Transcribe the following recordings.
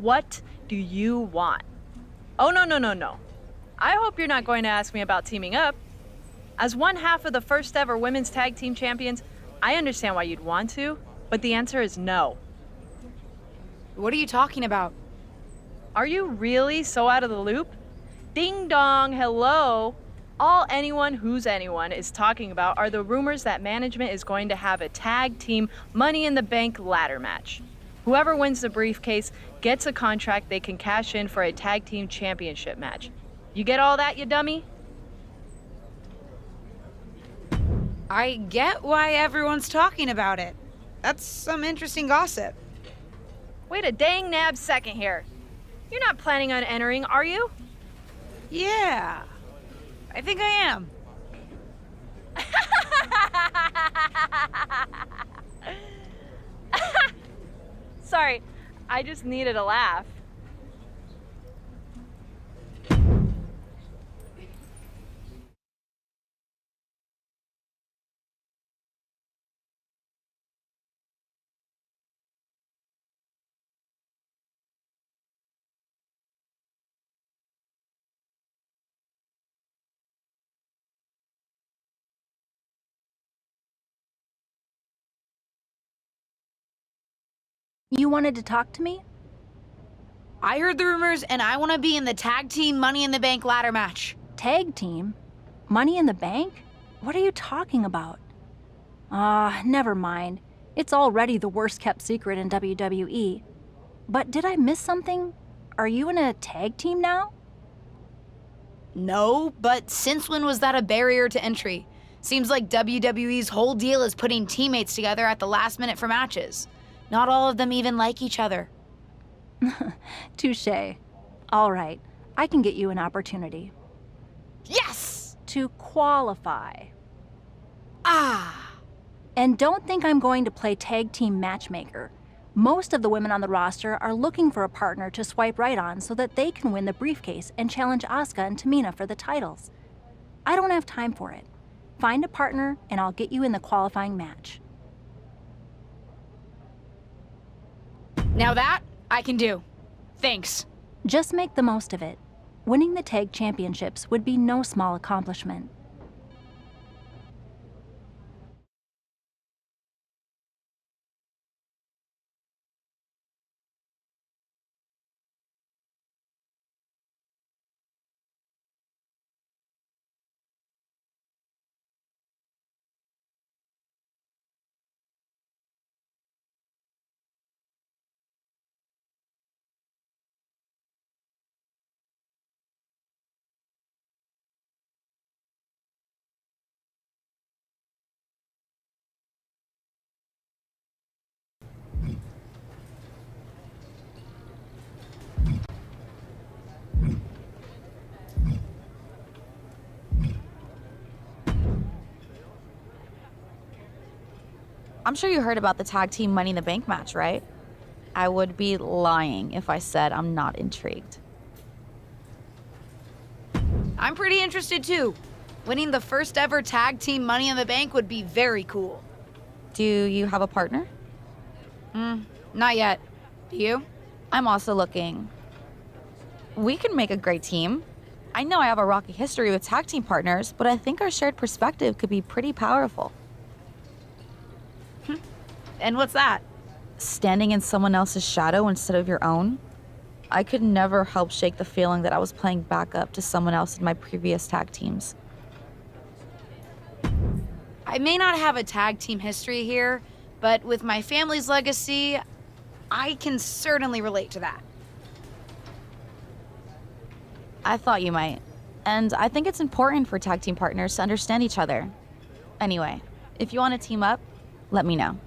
What do you want? Oh, no. I hope you're not going to ask me about teaming up. As one half of the first ever women's tag team champions, I understand why you'd want to, but the answer is no. What are you talking about? Are you really so out of the loop? Ding dong, hello. All anyone who's anyone is talking about are the rumors that management is going to have a tag team Money in the Bank ladder match. Whoever wins the briefcase gets a contract they can cash in for a tag team championship match. You get all that, you dummy? I get why everyone's talking about it. That's some interesting gossip. Wait a dang nab second here. You're not planning on entering, are you? Yeah, I think I am. Sorry, I just needed a laugh. You wanted to talk to me? I heard the rumors and I want to be in the tag team Money in the Bank ladder match. Tag team? Money in the Bank? What are you talking about? Never mind. It's already the worst kept secret in WWE. But did I miss something? Are you in a tag team now? No, but since when was that a barrier to entry? Seems like WWE's whole deal is putting teammates together at the last minute for matches. Not all of them even like each other. Touché. All right, I can get you an opportunity. Yes! To qualify. Ah! And don't think I'm going to play tag team matchmaker. Most of the women on the roster are looking for a partner to swipe right on so that they can win the briefcase and challenge Asuka and Tamina for the titles. I don't have time for it. Find a partner and I'll get you in the qualifying match. Now that, I can do. Thanks. Just make the most of it. Winning the tag championships would be no small accomplishment. I'm sure you heard about the tag team Money in the Bank match, right? I would be lying if I said I'm not intrigued. I'm pretty interested too. Winning the first ever tag team Money in the Bank would be very cool. Do you have a partner? Not yet. Do you? I'm also looking. We can make a great team. I know I have a rocky history with tag team partners, but I think our shared perspective could be pretty powerful. And what's that? Standing in someone else's shadow instead of your own. I could never help shake the feeling that I was playing backup to someone else in my previous tag teams. I may not have a tag team history here, but with my family's legacy, I can certainly relate to that. I thought you might. And I think it's important for tag team partners to understand each other. Anyway, if you want to team up, let me know.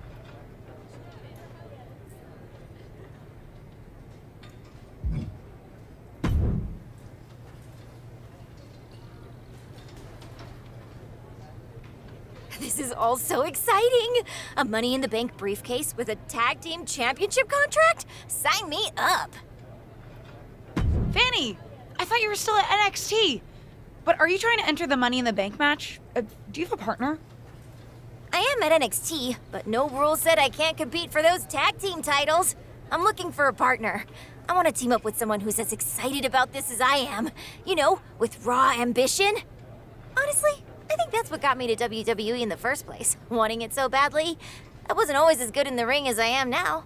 This is all so exciting! A Money in the Bank briefcase with a tag team championship contract? Sign me up! Fanny, I thought you were still at NXT. But are you trying to enter the Money in the Bank match? Do you have a partner? I am at NXT, but no rule said I can't compete for those tag team titles. I'm looking for a partner. I want to team up with someone who's as excited about this as I am. You know, with raw ambition. Honestly, I think that's what got me to WWE in the first place. Wanting it so badly. I wasn't always as good in the ring as I am now.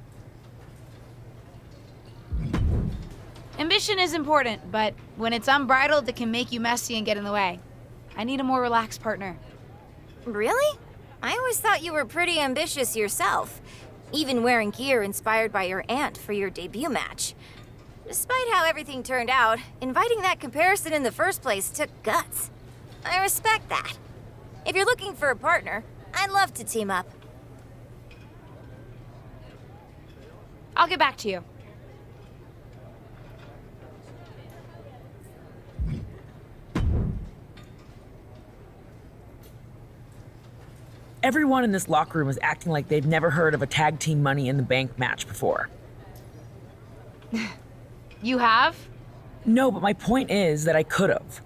Ambition is important, but when it's unbridled, it can make you messy and get in the way. I need a more relaxed partner. Really? I always thought you were pretty ambitious yourself. Even wearing gear inspired by your aunt for your debut match. Despite how everything turned out, inviting that comparison in the first place took guts. I respect that. If you're looking for a partner, I'd love to team up. I'll get back to you. Everyone in this locker room is acting like they've never heard of a tag team Money in the Bank match before. You have? No, but my point is that I could have.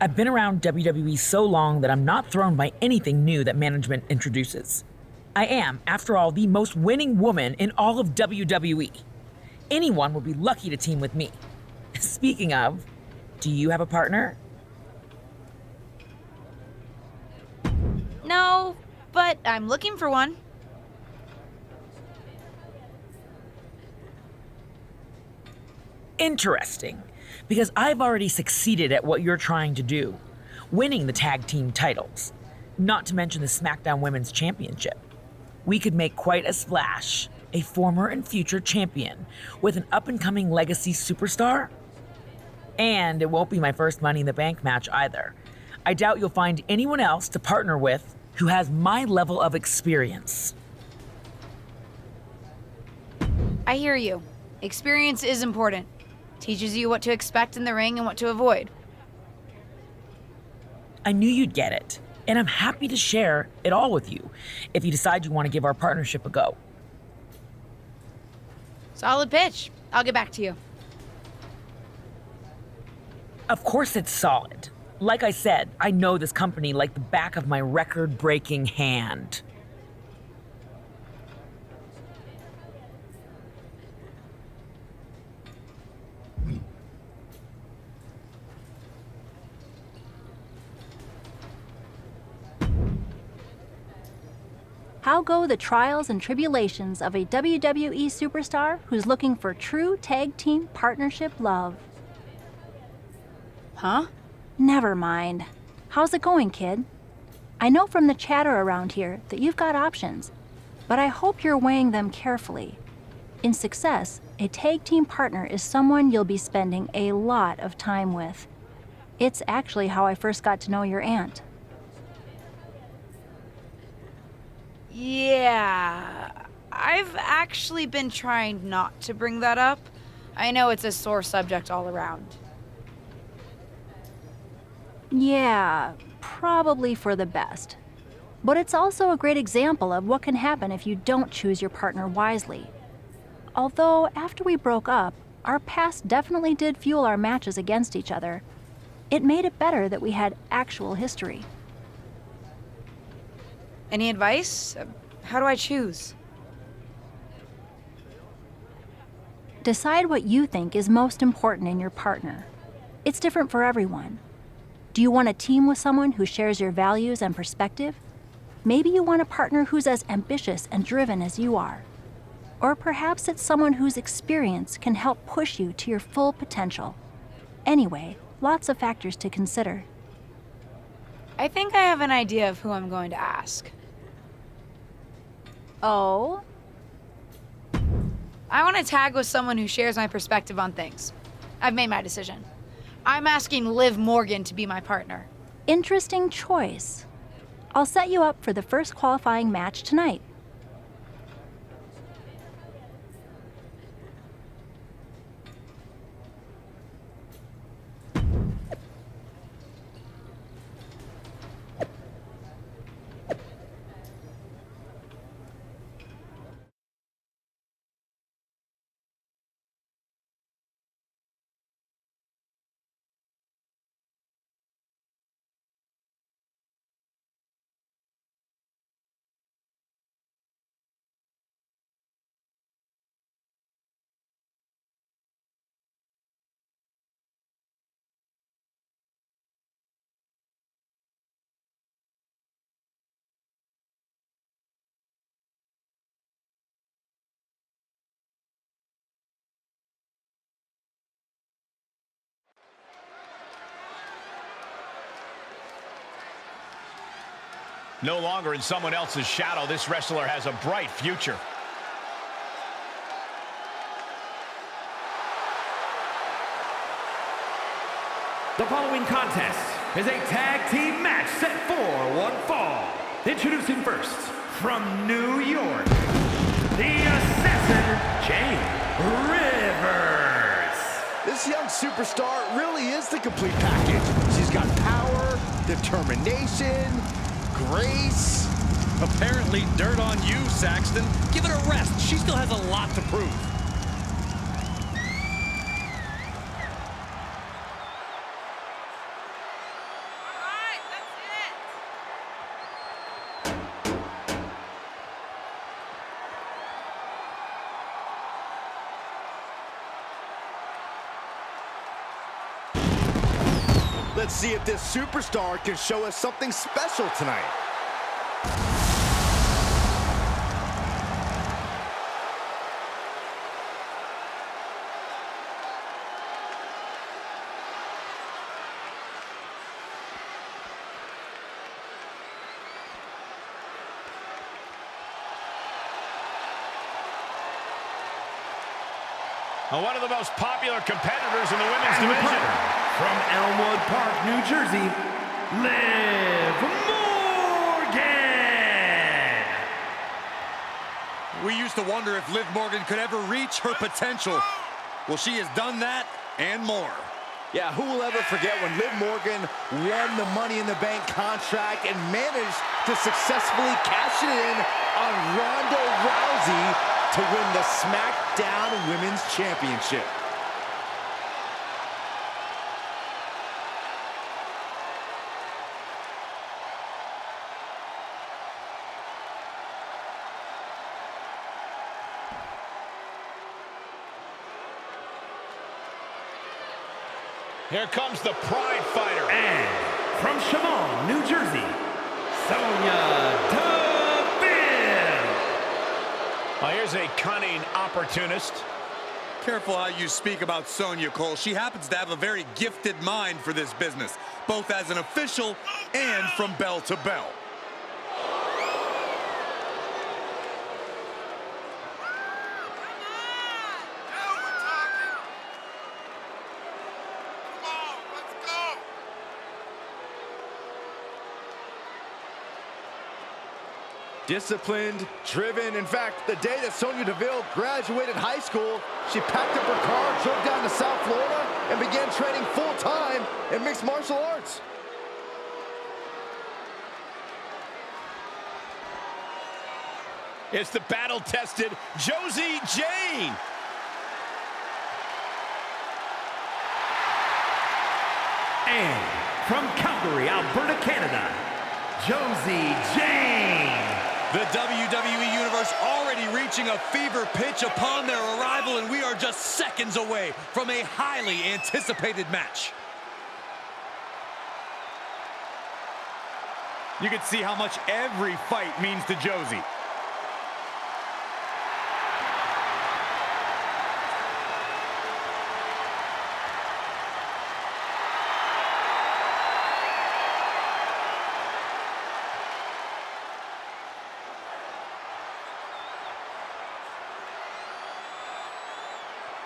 I've been around WWE so long that I'm not thrown by anything new that management introduces. I am, after all, the most winning woman in all of WWE. Anyone would be lucky to team with me. Speaking of, do you have a partner? No, but I'm looking for one. Interesting, because I've already succeeded at what you're trying to do, winning the tag team titles, not to mention the SmackDown Women's Championship. We could make quite a splash, a former and future champion with an up-and-coming legacy superstar. And it won't be my first Money in the Bank match either. I doubt you'll find anyone else to partner with who has my level of experience. I hear you. Experience is important. Teaches you what to expect in the ring and what to avoid. I knew you'd get it, and I'm happy to share it all with you if you decide you want to give our partnership a go. Solid pitch. I'll get back to you. Of course it's solid. Like I said, I know this company like the back of my record-breaking hand. How go the trials and tribulations of a WWE superstar who's looking for true tag team partnership love? Huh? Never mind. How's it going, kid? I know from the chatter around here that you've got options, but I hope you're weighing them carefully. In success, a tag team partner is someone you'll be spending a lot of time with. It's actually how I first got to know your aunt. Yeah, I've actually been trying not to bring that up. I know it's a sore subject all around. Yeah, probably for the best. But it's also a great example of what can happen if you don't choose your partner wisely. Although, after we broke up, our past definitely did fuel our matches against each other. It made it better that we had actual history. Any advice? How do I choose? Decide what you think is most important in your partner. It's different for everyone. Do you want a team with someone who shares your values and perspective? Maybe you want a partner who's as ambitious and driven as you are. Or perhaps it's someone whose experience can help push you to your full potential. Anyway, lots of factors to consider. I think I have an idea of who I'm going to ask. Oh? I want to tag with someone who shares my perspective on things. I've made my decision. I'm asking Liv Morgan to be my partner. Interesting choice. I'll set you up for the first qualifying match tonight. No longer in someone else's shadow, this wrestler has a bright future. The following contest is a tag team match set for one fall. Introducing first, from New York, the Assassin, Jane Rivers. This young superstar really is the complete package. She's got power, determination, grace. Apparently dirt on you, Saxton. Give it a rest. She still has a lot to prove. Let's see if this superstar can show us something special tonight. One of the most popular competitors in the women's division. From Elmwood Park, New Jersey, Liv Morgan. We used to wonder if Liv Morgan could ever reach her potential. Well, she has done that and more. Yeah, who will ever forget when Liv Morgan won the Money in the Bank contract and managed to successfully cash it in on Ronda Rousey to win the SmackDown Women's Championship. Here comes the Pride Fighter. And from Chemung, New Jersey, Sonya Deville. Well, here's a cunning opportunist. Careful how you speak about Sonya, Cole. She happens to have a very gifted mind for this business, both as an official and from bell to bell. Disciplined, driven. In fact, the day that Sonya Deville graduated high school, she packed up her car, drove down to South Florida, and began training full-time in mixed martial arts. It's the battle-tested Josie Jane. And from Calgary, Alberta, Canada, Josie Jane. The WWE Universe already reaching a fever pitch upon their arrival, and we are just seconds away from a highly anticipated match. You can see how much every fight means to Josie.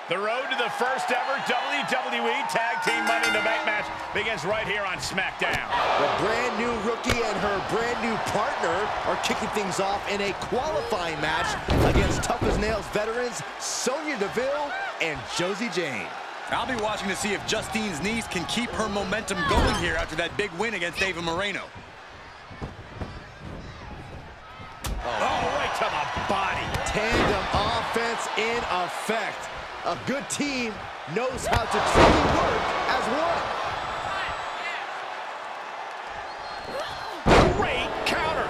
The road to the first ever WWE Tag Team Money in the Bank match begins right here on SmackDown. The brand new rookie and her brand new partner are kicking things off in a qualifying match against tough-as-nails veterans Sonya Deville and Josie Jane. I'll be watching to see if Justine's knees can keep her momentum going here after that big win against Ava Moreno. Oh, right to the body. Tandem offense in effect. A good team knows how to truly work as one. Great counter.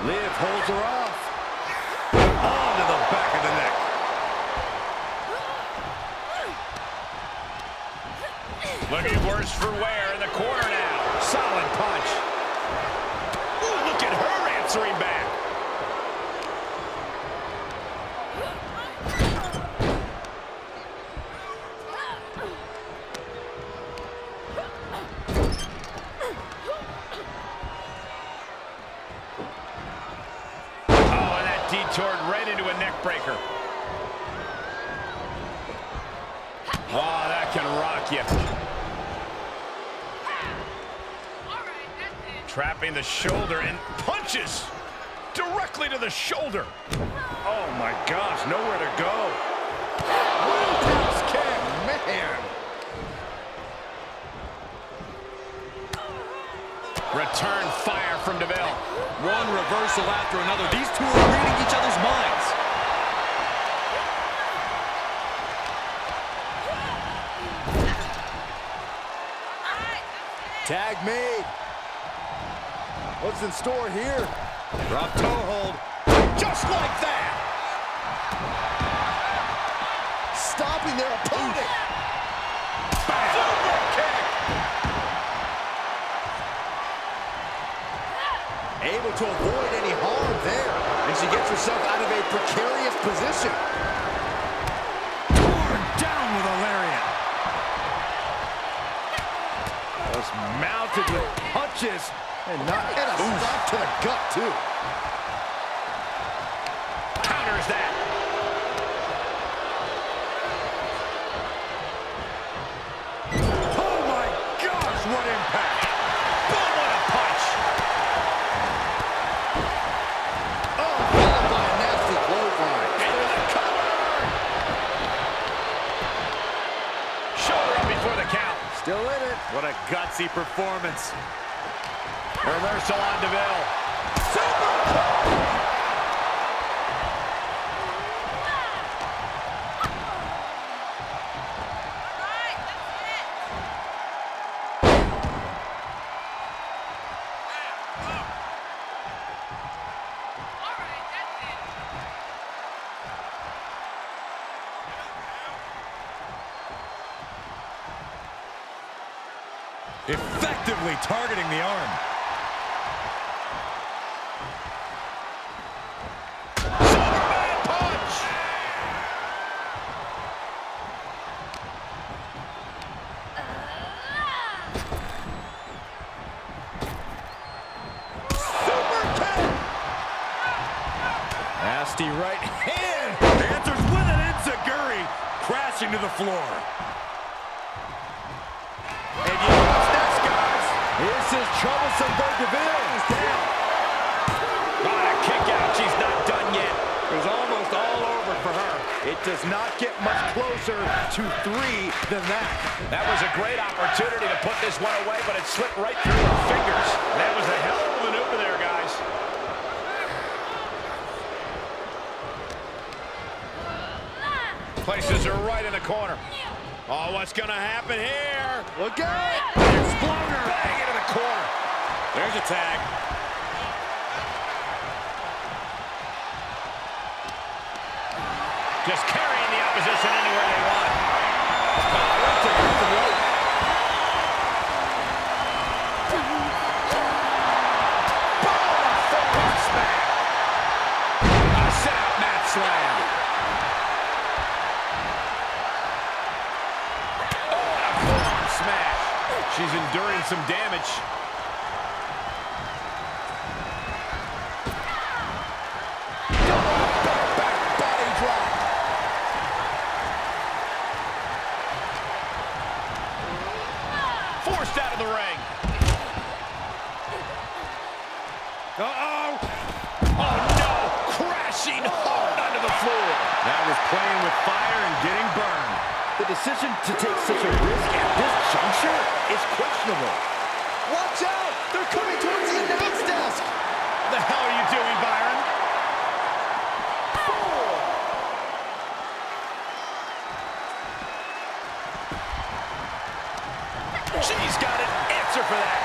Liv holds her off. Onto the back of the neck. Looking worse for wear in the corner now. Solid punch. Ooh, look at her answering back. detored right into a neck breaker. Oh, that can rock you. Trapping the shoulder and punches directly to the shoulder. Oh my gosh, nowhere to go. Roundhouse kick, man. Return fire from DeVille. One reversal after another. These two are reading each other's minds. Tag made. What's in store here? Drop toe hold. Just like that. Stopping their opponent. Super kick. Able to avoid any harm there. And she gets herself out of a precarious position. Torn down with a lariat. Just mounted with punches. And a stop to the gut, too. Counters that. Oh, my gosh, what impact. Boom, what a punch. Oh, followed by a nasty clothesline. Into the cover. Shoulder up before the count. Still in it. What a gutsy performance. Reversal on DeVille. Effectively targeting the arm. Superman punch. Super kick. Nasty right hand. Answers with an enziguri, crashing to the floor. And you know what's next, guys? This is troublesome for DeVille. He's down. What a kick out. She's not done yet. It was almost all over for her. It does not get much closer to 3 than that. That was a great opportunity to put this one away, but it slipped right through her fingers. That was a hell of a maneuver there, guys. Places her right in the corner. Oh, what's going to happen here? Look out! Exploder! Bang into the corner. There's a tag. Just carrying the opposition anywhere they want. Right to left and right. Forward smack. A set-up mat slam. A forearm smash. She's enduring some damage. Back body drop. Forced out of the ring. Uh-oh. Oh, no. Crashing hard onto the floor. That was playing with fire and getting burned. The decision to take such a risk at this juncture is questionable. Watch out! They're coming towards the announce desk! The hell are you doing, Byron? She's got an answer for that.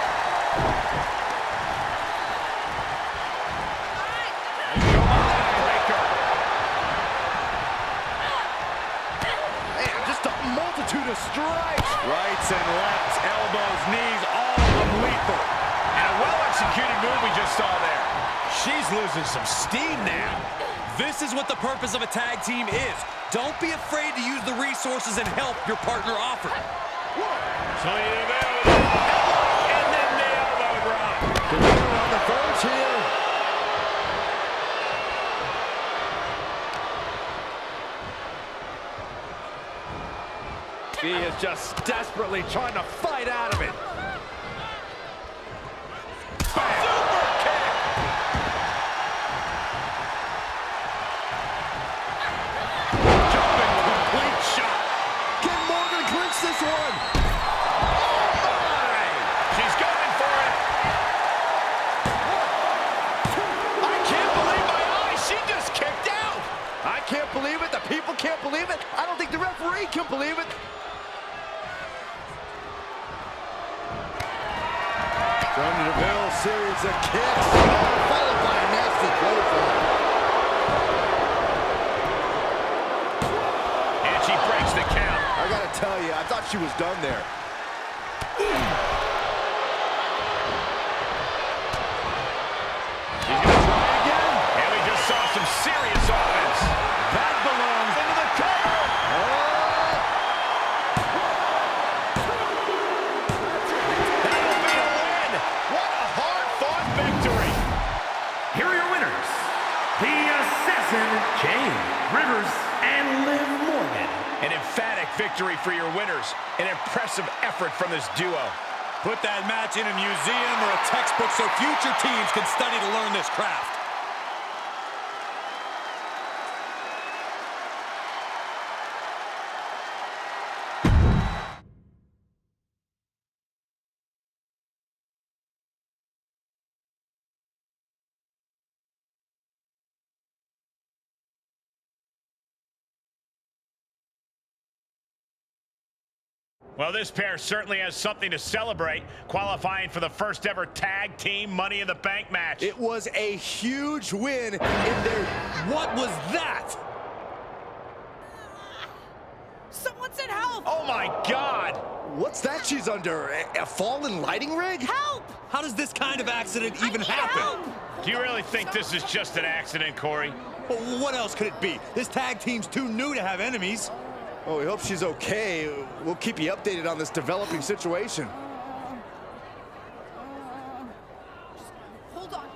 Man, just a multitude of strikes! Rights and lefts, elbows, knees, all of them lethal. And a well-executed move we just saw there. She's losing some steam now. This is what the purpose of a tag team is. Don't be afraid to use the resources and help your partner offer. Sonya Deville with an elbow, and then the elbow drop. DeVille on the verge here. just desperately trying to fight out of it. Super kick. Jumping complete shot. Can Morgan clinch this one? Oh my! She's going for it. I can't believe my eyes. She just kicked out. I can't believe it. The people can't believe it. I don't think the referee can believe it. Sonya Deville, series of kicks, followed by a nasty clothesline. And she breaks the count. I gotta tell you, I thought she was done there. She's gonna try again. And we just saw some serious offense. That belongs into the cover. That'll be a win. What a hard-fought victory. Here are your winners, the Assassin, Jane Rivers, and Liv Morgan. An emphatic victory for your winners. An impressive effort from this duo. Put that match in a museum or a textbook so future teams can study to learn this craft. Well, this pair certainly has something to celebrate, qualifying for the first ever tag team Money in the Bank match. It was a huge win in their... What was that? Someone said help! Oh my God! What's that she's under? A fallen lighting rig? Help! How does this kind of accident even happen? Do you really think this is just an accident, Corey? Well, what else could it be? This tag team's too new to have enemies. Oh, we hope she's okay. We'll keep you updated on this developing situation. Hold on.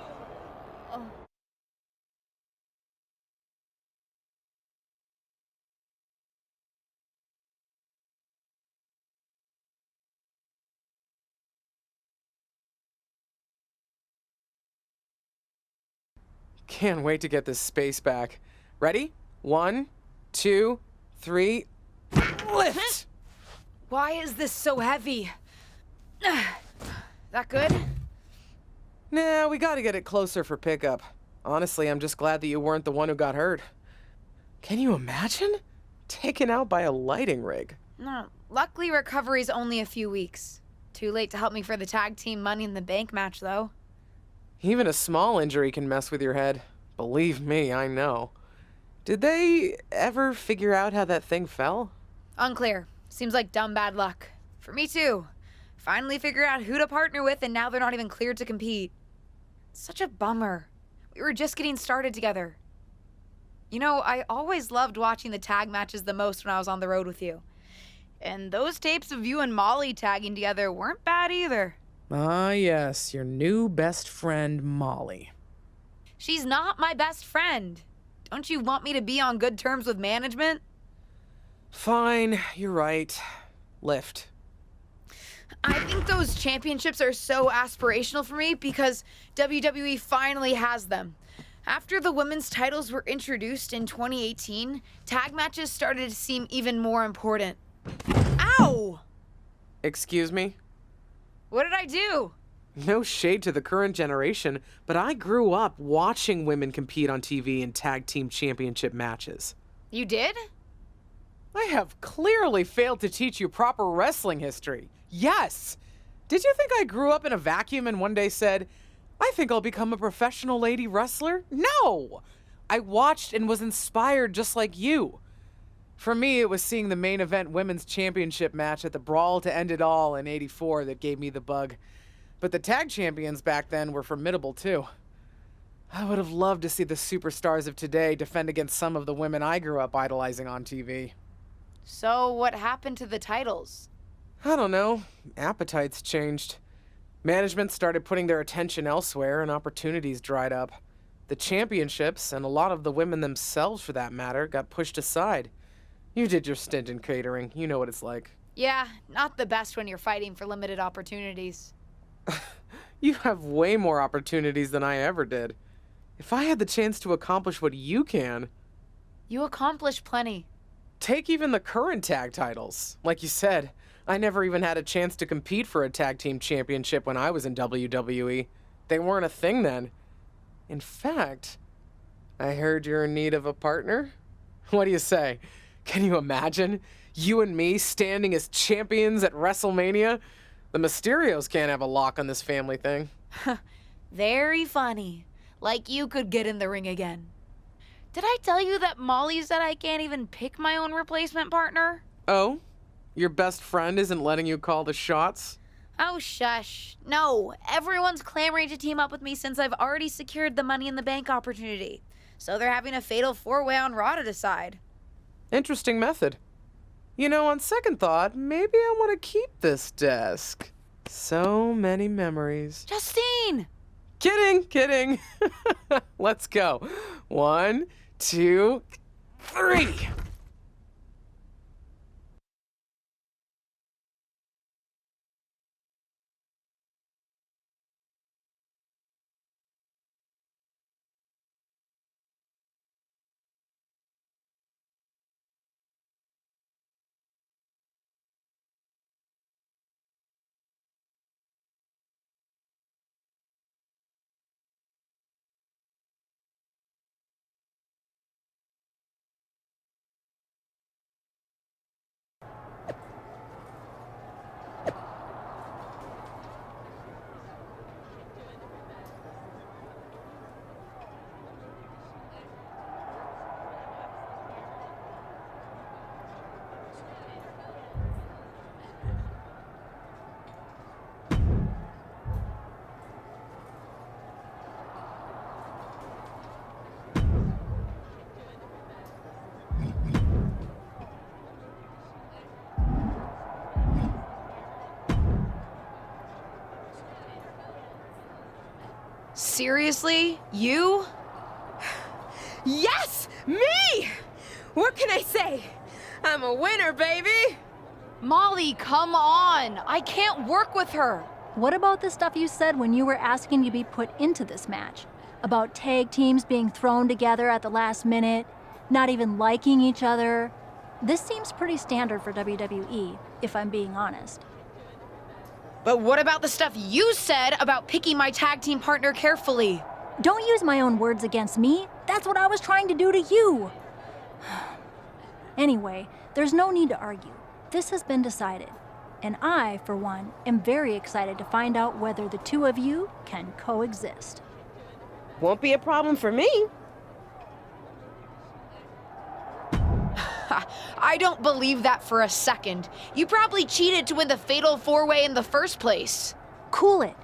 Can't wait to get this space back. Ready? 1, 2, 3. Lift! Why is this so heavy? That good? Nah, we gotta get it closer for pickup. Honestly, I'm just glad that you weren't the one who got hurt. Can you imagine? Taken out by a lighting rig. No. Luckily, recovery's only a few weeks. Too late to help me for the tag team Money in the Bank match, though. Even a small injury can mess with your head. Believe me, I know. Did they ever figure out how that thing fell? Unclear. Seems like dumb bad luck. For me, too. Finally figured out who to partner with, and now they're not even cleared to compete. Such a bummer. We were just getting started together. You know, I always loved watching the tag matches the most when I was on the road with you. And those tapes of you and Molly tagging together weren't bad either. Ah, yes, your new best friend, Molly. She's not my best friend. Don't you want me to be on good terms with management? Fine, you're right. Lift. I think those championships are so aspirational for me because WWE finally has them. After the women's titles were introduced in 2018, tag matches started to seem even more important. Ow! Excuse me? What did I do? No shade to the current generation, but I grew up watching women compete on TV in tag team championship matches. You did? I have clearly failed to teach you proper wrestling history. Yes! Did you think I grew up in a vacuum and one day said, I think I'll become a professional lady wrestler? No! I watched and was inspired just like you. For me, it was seeing the main event women's championship match at the Brawl to End It All in '84 that gave me the bug. But the tag champions back then were formidable too. I would have loved to see the superstars of today defend against some of the women I grew up idolizing on TV. So what happened to the titles? I don't know. Appetites changed. Management started putting their attention elsewhere and opportunities dried up. The championships, and a lot of the women themselves for that matter, got pushed aside. You did your stint in catering. You know what it's like. Yeah, not the best when you're fighting for limited opportunities. You have way more opportunities than I ever did. If I had the chance to accomplish what you can, You accomplish plenty. take even the current tag titles. Like you said, I never even had a chance to compete for a tag team championship when I was in WWE. They weren't a thing then. In fact, I heard you're in need of a partner? What do you say? Can you imagine? You and me standing as champions at WrestleMania? The Mysterios can't have a lock on this family thing. Very funny. Like you could get in the ring again. Did I tell you that Molly said I can't even pick my own replacement partner? Oh? Your best friend isn't letting you call the shots? Oh, shush. No, everyone's clamoring to team up with me since I've already secured the Money in the Bank opportunity. So they're having a fatal four-way on Raw to decide. Interesting method. You know, on second thought, maybe I want to keep this desk. So many memories. Justine! Kidding. Let's go. 1, 2, 3. Seriously? You? Yes! Me! What can I say? I'm a winner, baby! Molly, come on! I can't work with her! What about the stuff you said when you were asking to be put into this match? About tag teams being thrown together at the last minute, not even liking each other? This seems pretty standard for WWE, if I'm being honest. But what about the stuff you said about picking my tag team partner carefully? Don't use my own words against me. That's what I was trying to do to you. Anyway, there's no need to argue. This has been decided. And I, for one, am very excited to find out whether the two of you can coexist. Won't be a problem for me. I don't believe that for a second. You probably cheated to win the fatal four-way in the first place. Cool it.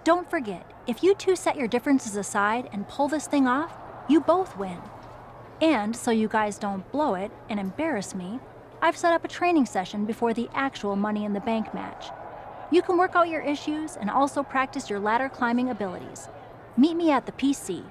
Don't forget, if you two set your differences aside and pull this thing off, you both win. And so you guys don't blow it and embarrass me, I've set up a training session before the actual Money in the Bank match. You can work out your issues and also practice your ladder climbing abilities. Meet me at the PC.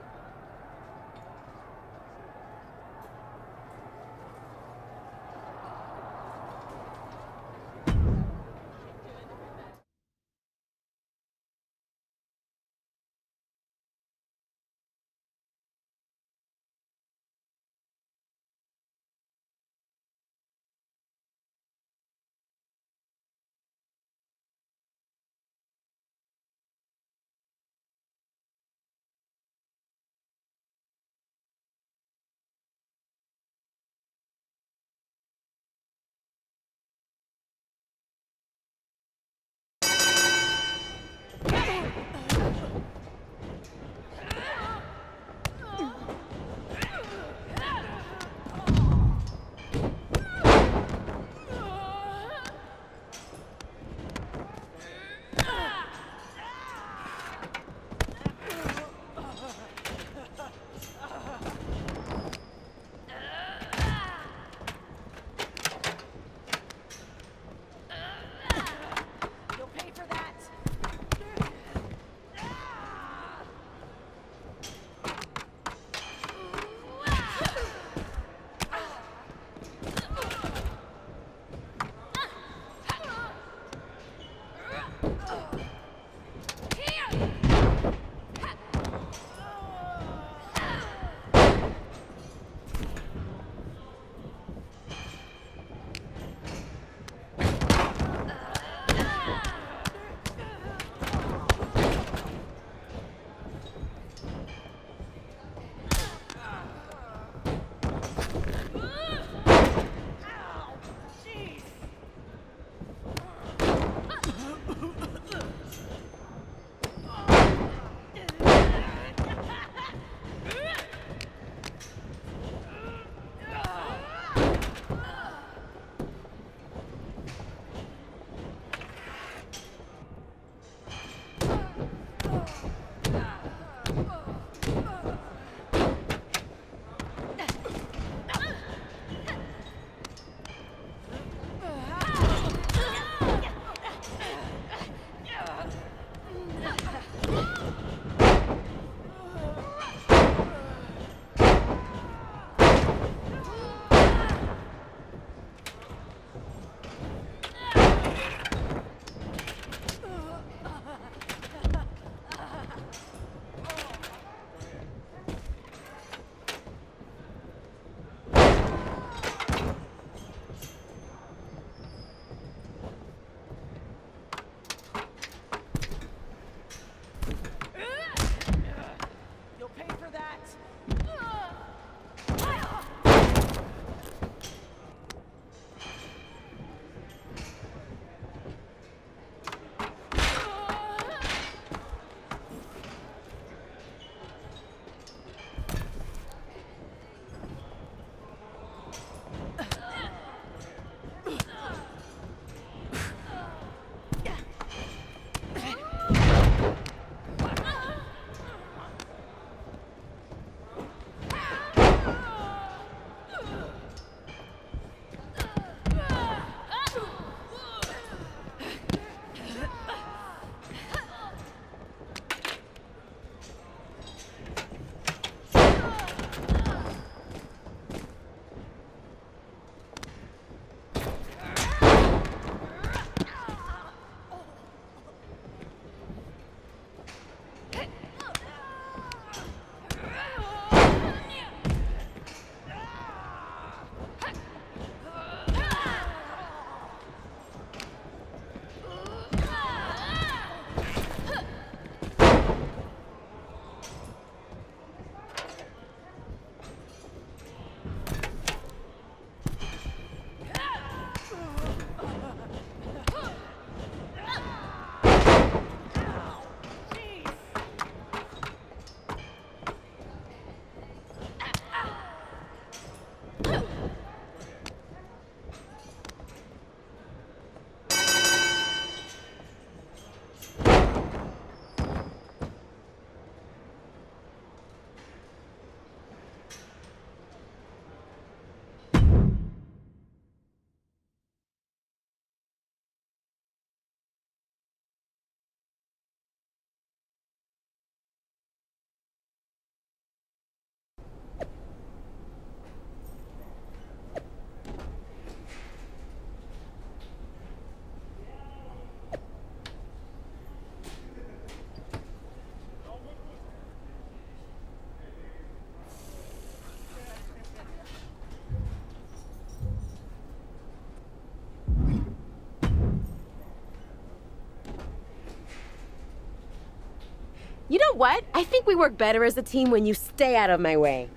You know what? I think we work better as a team when you stay out of my way.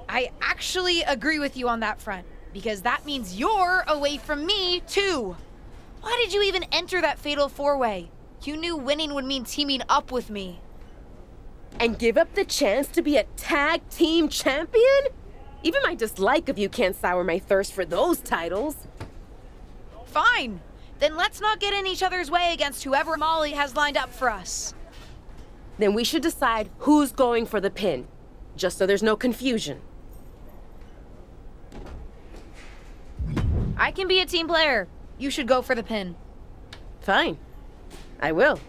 I actually agree with you on that front, because that means you're away from me, too. Why did you even enter that fatal four-way? You knew winning would mean teaming up with me. And give up the chance to be a tag team champion? Even my dislike of you can't sour my thirst for those titles. Fine. Then let's not get in each other's way against whoever Molly has lined up for us. Then we should decide who's going for the pin, just so there's no confusion. I can be a team player. You should go for the pin. Fine. I will.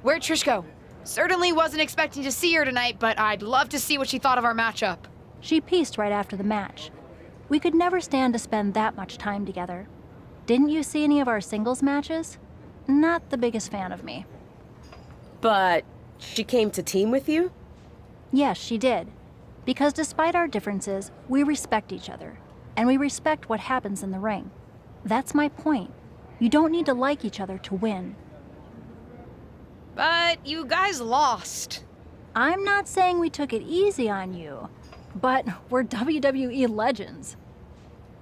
Where'd Trish go? Certainly wasn't expecting to see her tonight, but I'd love to see what she thought of our matchup. She pieced right after the match. We could never stand to spend that much time together. Didn't you see any of our singles matches? Not the biggest fan of me. But she came to team with you? Yes, she did. Because despite our differences, we respect each other. And we respect what happens in the ring. That's my point. You don't need to like each other to win. But you guys lost. I'm not saying we took it easy on you, but we're WWE legends.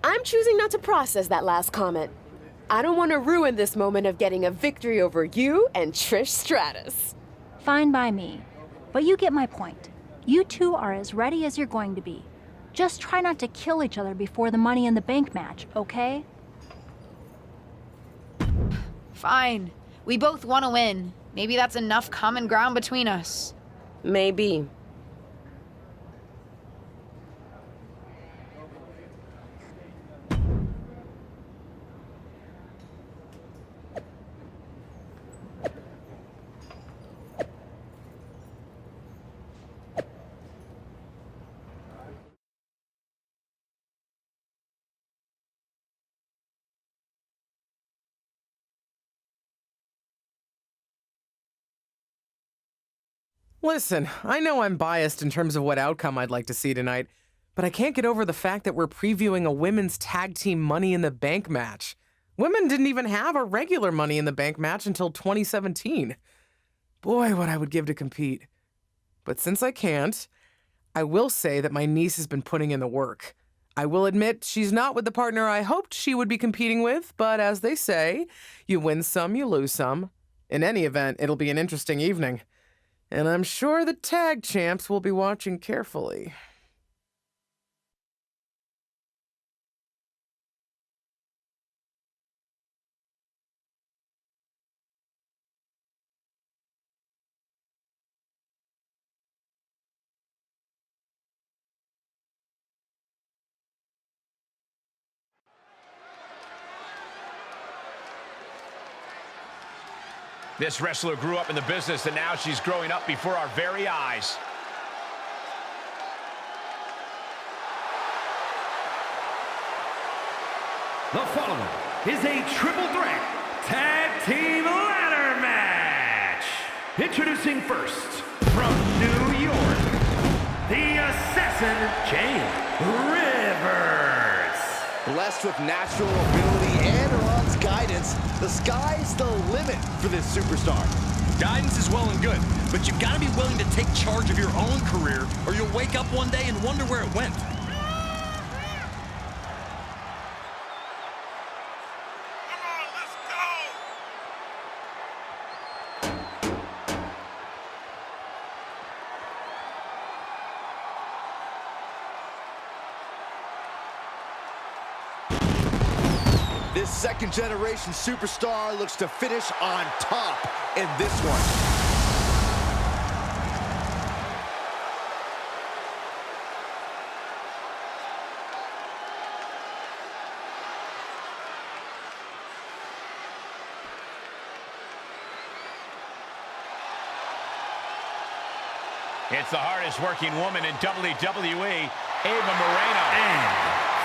I'm choosing not to process that last comment. I don't want to ruin this moment of getting a victory over you and Trish Stratus. Fine by me. But you get my point. You two are as ready as you're going to be. Just try not to kill each other before the Money in the Bank match, okay? Fine. We both want to win. Maybe that's enough common ground between us. Maybe. Listen, I know I'm biased in terms of what outcome I'd like to see tonight, but I can't get over the fact that we're previewing a women's tag team Money in the Bank match. Women didn't even have a regular Money in the Bank match until 2017. Boy, what I would give to compete. But since I can't, I will say that my niece has been putting in the work. I will admit she's not with the partner I hoped she would be competing with, but as they say, you win some, you lose some. In any event, it'll be an interesting evening. And I'm sure the tag champs will be watching carefully. This wrestler grew up in the business, and now she's growing up before our very eyes. The following is a triple threat tag team ladder match. Introducing first, from New York, the Assassin, Jane Rivers. Blessed with natural ability and Ron's guidance, the sky's the limit for this superstar. Guidance is well and good, but you've got to be willing to take charge of your own career, or you'll wake up one day and wonder where it went. This second-generation superstar looks to finish on top in this one. It's the hardest working woman in WWE, Ava Moreno. And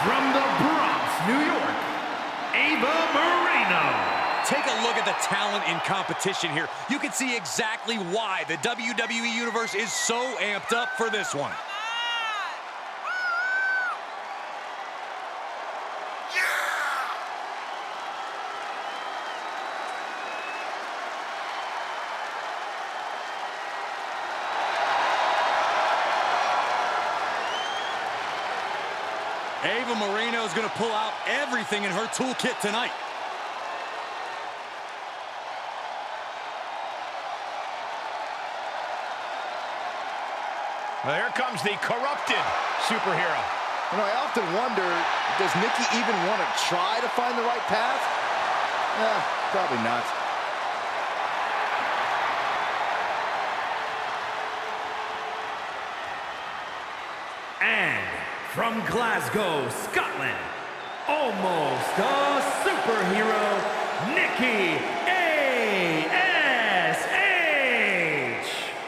from the Bronx, New York, Ava Moreno. Take a look at the talent in competition here. You can see exactly why the WWE Universe is so amped up for this one. Ava Moreno is going to pull out everything in her toolkit tonight. Well, here comes the corrupted superhero. You know, I often wonder, does Nikki even want to try to find the right path? Probably not. And from Glasgow, Scotland, almost a superhero, Nikki A.S.H.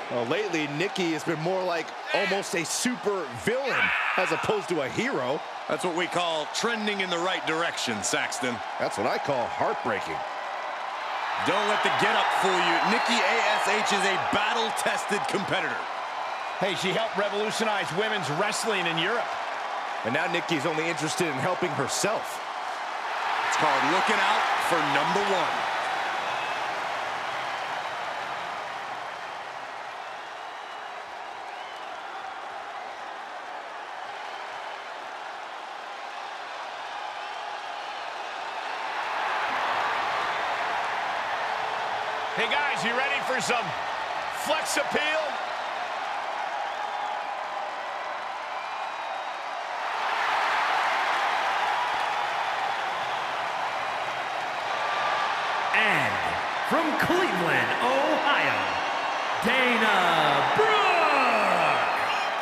Well, lately, Nikki has been more like almost a super villain as opposed to a hero. That's what we call trending in the right direction, Saxton. That's what I call heartbreaking. Don't let the get-up fool you. Nikki A.S.H. is a battle-tested competitor. Hey, she helped revolutionize women's wrestling in Europe. And now Nikki's only interested in helping herself. It's called looking out for number one. Hey guys, you ready for some flex appeal? And from Cleveland, Ohio, Dana Brooke.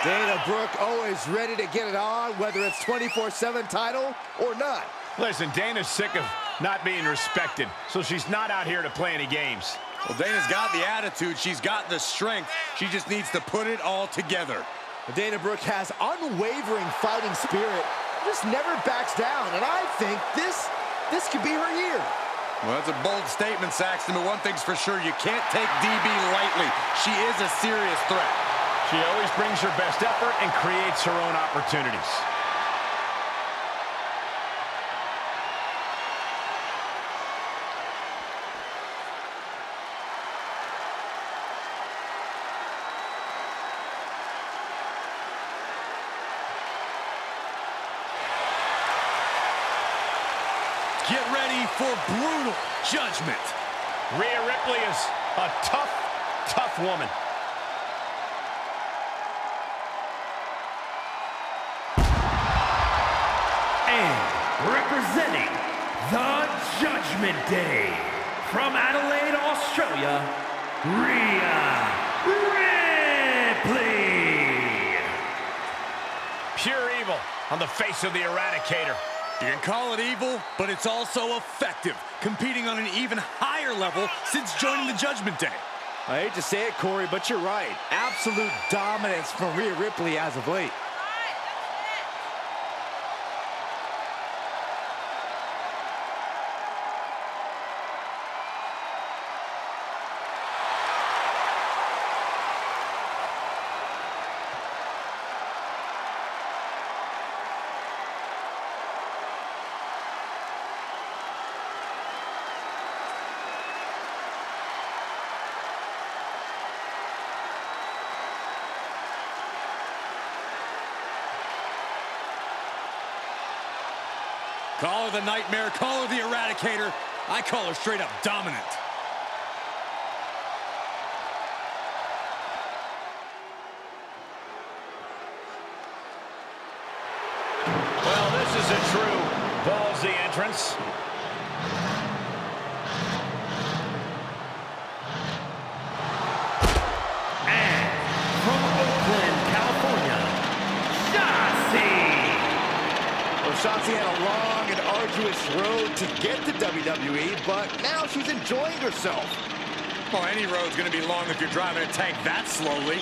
Dana Brooke always ready to get it on, whether it's 24/7 title or not. Listen, Dana's sick of not being respected, so she's not out here to play any games. Well, Dana's got the attitude. She's got the strength. She just needs to put it all together. Dana Brooke has unwavering fighting spirit, just never backs down, and I think this could be her year. Well, that's a bold statement, Saxton, but one thing's for sure, you can't take DB lightly. She is a serious threat. She always brings her best effort and creates her own opportunities. Get ready for brutal judgment. Rhea Ripley is a tough, tough woman. And representing the Judgment Day, from Adelaide, Australia, Rhea Ripley. Pure evil on the face of the Eradicator. You can call it evil, but it's also effective, competing on an even higher level since joining the Judgment Day. I hate to say it, Corey, but you're right. Absolute dominance from Rhea Ripley as of late. Call her the Nightmare, call her the Eradicator. I call her straight up dominant. Well, this is a true ballsy entrance. And from Oakland, California, Shotzi. Well, Shotzi had a long and arduous road to get to WWE, but now she's enjoying herself. Well, any road's gonna be long if you're driving a tank that slowly.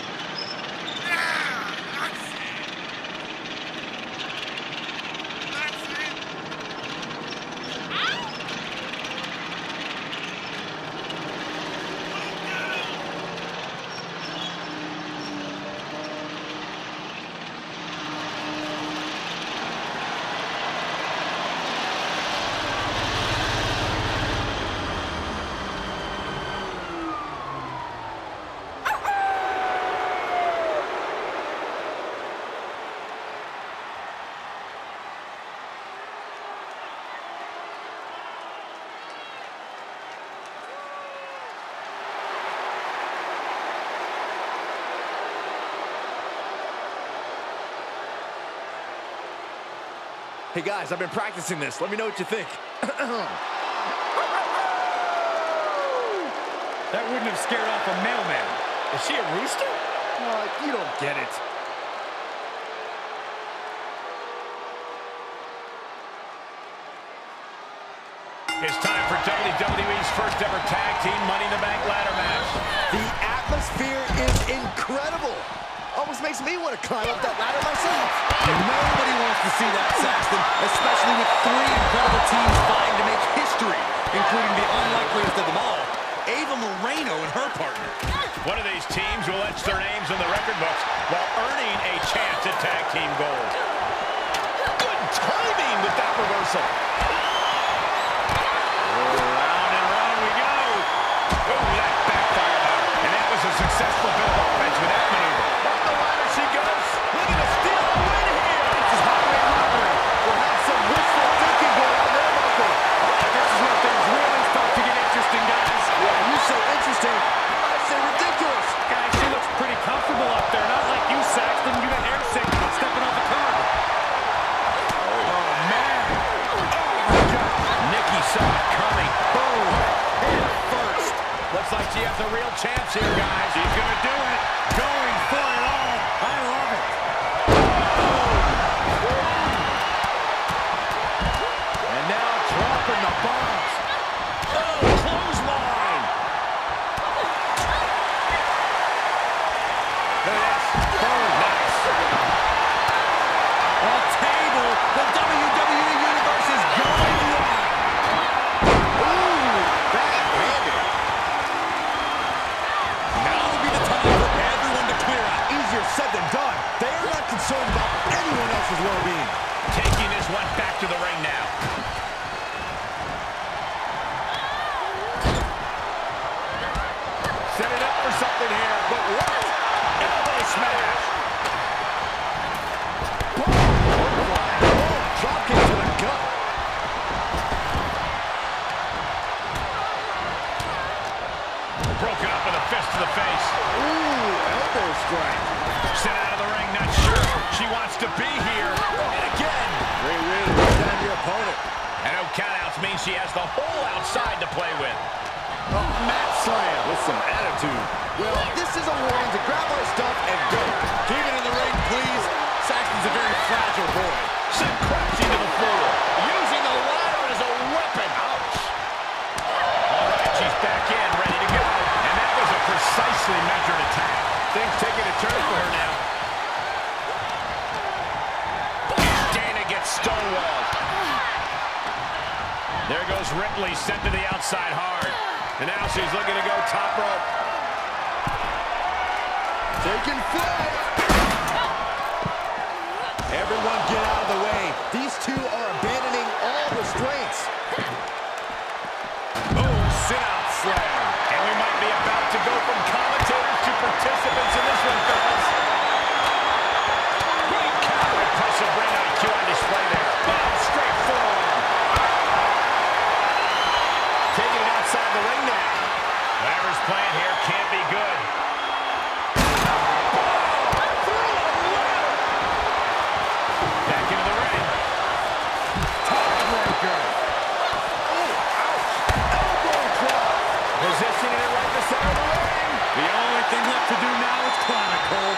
Hey guys, I've been practicing this. Let me know what you think. That wouldn't have scared off a mailman. Is she a rooster? You don't get it. It's time for WWE's first ever tag team Money in the Bank ladder match. The atmosphere is incredible. Almost makes me want to climb up that ladder myself. Nobody wants to see that, Saxton, especially with three incredible teams vying to make history, including the unlikeliest of them all, Ava Moreno and her partner. One of these teams will etch their names in the record books while earning a chance at tag team gold. Good timing with that reversal. Round and round we go. Oh, that backfired. And that was a successful bit of offense with that maneuver. Up the ladder she goes. Looking to steal a win here. This is highway robbery. We'll have some wishful thinking going on there, Michael. This is where things really start to get interesting, guys. Yeah, you say interesting. I say ridiculous. Guys, she looks pretty comfortable up there. Not like you, Saxton. You got air sick stepping off the curb. Oh, man. Oh, my God. Nikki saw it coming. Boom. Head first. Looks like she has a real chance here, guys. She's going to do it. Going for it all. I love it. And now dropping the bombs. Oh, clothesline. Look at this. Boom. Nice. On table, the WWE Universe is going wild. Ooh, backhanded. Now would be the time for everyone to clear out. Easier said than done. They are not concerned about anyone else's well-being. Taking this one back to the ring now. Set it up for something here, but what? Elbow smash. Drop kick to the gut. Broken up with a fist to the face. Ooh, elbow strike. Sent out of the ring, not sure she wants to be here. And again. Great way to bring down your opponent. And no countouts means she has the whole outside to play with. Oh, mat slam with some attitude. Well, this is a warning to grab our stuff and go. Keep it in the ring, please. Saxton's a very fragile boy. Sent crashing to the floor. There goes Ripley, sent to the outside hard. And now she's looking to go top rope. Taking flight. Everyone get out of the way. These two are abandoning all restraints. Oh, sit-out slam. And we might be about to go from commentators to participants in this one, fellas. Great counter. Impressive ring IQ on display there. Oh, straight forward. Taking it outside the ring now. Whatever's playing here can't be good. Back into the ring. Tiebreaker. Oh, ouch. Elbow drop. Positioning it right in the center of the ring. The only thing left to do now is chronicle.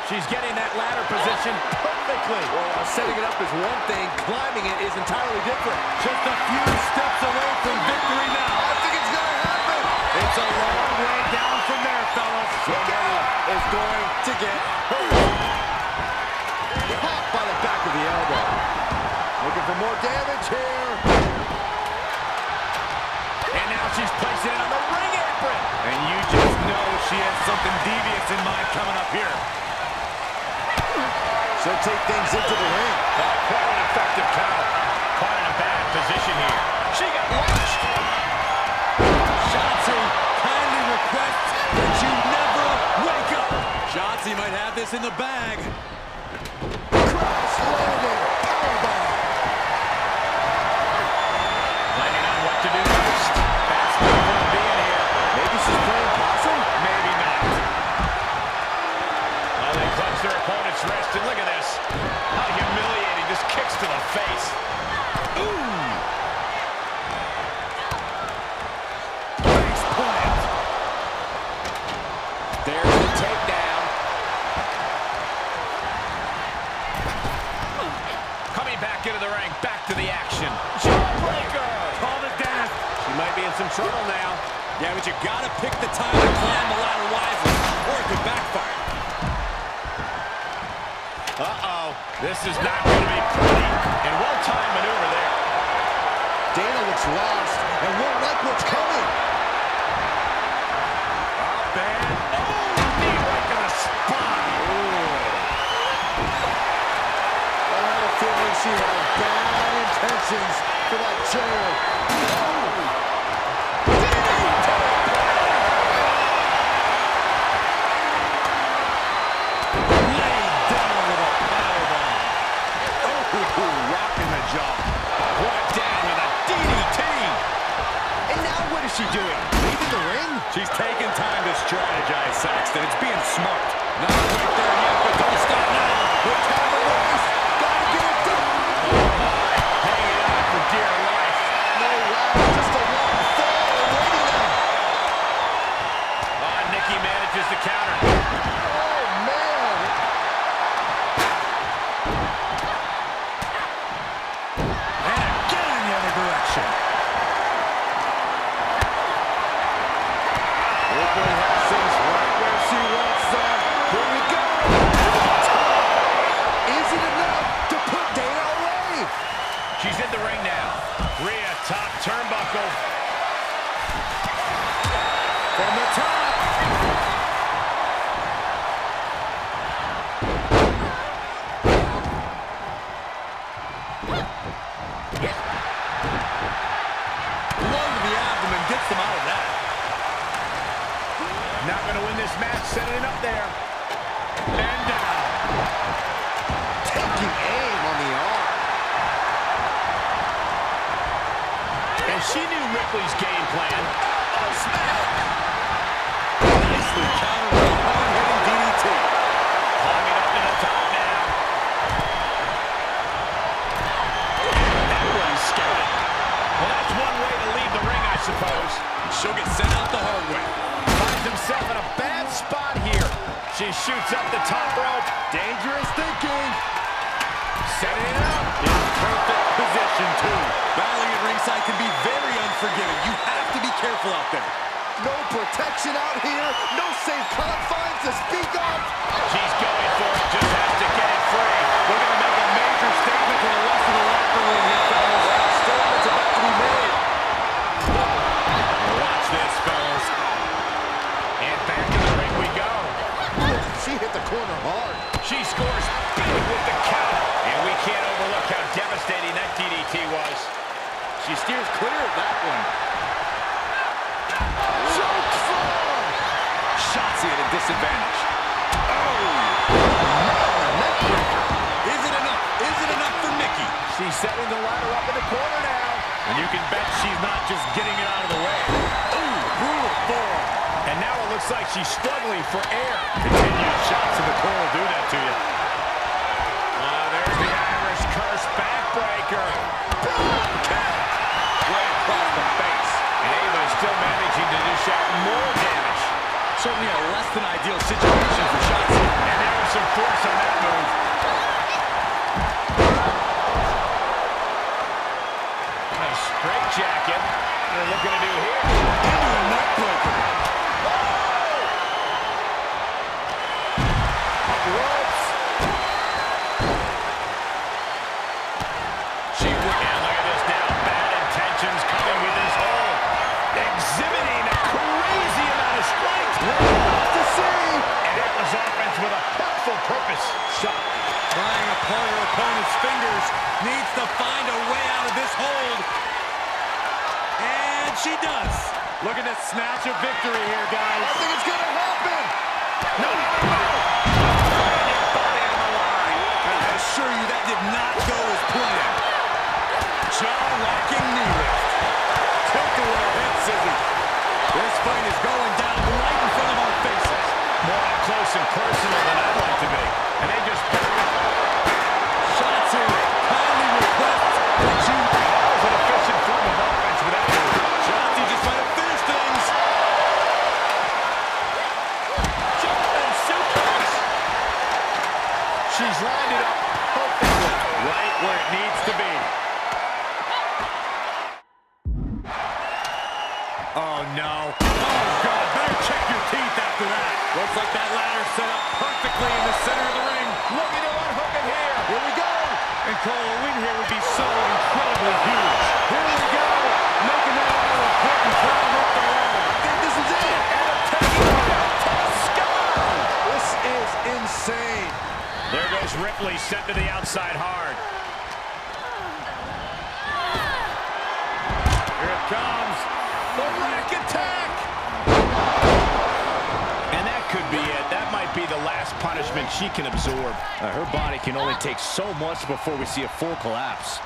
She's getting that ladder position perfectly. Well, setting it up is one thing. Climbing it is entirely different. Just a few steps away from victory now. I think it's going to happen. It's a long way down from there, fellas. Somebody is going to get hurt. Caught by the back of the elbow. Looking for more damage here. And now she's placing it on the ring apron. And you just know she has something devious in mind coming up here. She'll take things into the ring. Quite an effective counter. Caught in a bad position here. She got launched. Shotzi kindly requests that you never wake up. Shotzi might have this in the bag. Cross landing powerbomb. Planning on what to do next. That's the point being here. Maybe she's playing possum? Maybe not. Well, they clutch their opponent's wrist, and look at this. How humiliating. Just kicks to the face. Ooh. Face plant. There's the takedown. Coming back into the ring, back to the action. Jawbreaker! Call the death. She might be in some trouble now. Yeah, but you gotta pick the time to climb the ladder wisely, or it could backfire. Uh-oh. This is not going to be pretty. And well-timed maneuver there. Dana looks lost and won't like what's coming. Up and... Oh, knee right to the spine. I have a feeling she had bad intentions for that chair. Rocking the jaw. Brought down with a DDT. And now what is she doing? Leaving the ring? She's taking time to strategize, Saxton. It's being smart. Not quite there yet, but don't stop now. Look at the race. Gotta get it done. Hanging on for dear life. No ladder, just a long fall awaiting them. Nikki manages to counter. Oh, man. And again in the other direction. Ripley has things right where she wants them. Here we go. Is it enough to put Dana away? She's in the ring now. Rhea, top turnbuckle. From the top. Blow to the abdomen gets them out of that. Not going to win this match, setting it up there. And down. Taking aim on the arm. And she knew Ripley's game plan. Oh, smack. Nicely countered with a hard-hitting DDT. Climbing up to the top now. That one's scouted. Well, that's one way to leave the ring, I suppose. She'll get sent out the hard way. Finds himself in a bad spot here. She shoots up the top rope. Dangerous thinking. Setting it up. In perfect position, too. Battling at ringside can be very unforgiving. You have to be careful out there. No protection out here. No safe confines to speak of. She's going for it. Just has to get it free. We're going to make a major statement to the rest of the locker room here, fellas. She steers clear of that one. Shotzi at a disadvantage. Is it enough? Is it enough for Nikki? She's setting the ladder up in the corner now. And you can bet she's not just getting it out of the way. Ooh, brutal forearm. And now it looks like she's struggling for air. Continued shots in the corner will do that to you. There's the Irish curse backbreaker. Right across the face. And Ava is still managing to dish out more damage. Certainly a less than ideal situation for Shotzi. And there was some force on that move. A straight jacket. They're looking to do here. Into a neck breaker. Ropes. She look at this now. Bad intentions coming with this hold. Exhibiting a crazy amount of strength. To see. And it was offense with a hurtful purpose. Shot. Prying apart her opponent's fingers. Needs to find a way out of this hold. And she does. Looking to snatch a victory here, guys. I think it's going to happen. No. Body on the line. I assure you that did not go as planned. Jaw-locking knee lift. Tilt-a-whirl head scissors. This fight is going down right in front of our faces. More up close and personal than I'd like to be. And they just Shotzi kindly requests that you... That was an efficient form of offense with that move. Shotzi just might have finished things. Jumping suplex. She's lined it up perfectly. Right where it needs to be. Oh, no. Oh, God, better check your teeth after that. Looks like that ladder set up perfectly in the center of the ring. Looking to unhook it here. Here we go. And Cole, a win here would be so incredibly huge. Here we go. Making that all important climb up the ladder. I think this is it. And a takeover to the sky. This is insane. There goes Ripley, sent to the outside hard. Here it comes. The rack attack. And that could be it. That might be the last punishment she can absorb. Her body can only take so much before we see a full collapse.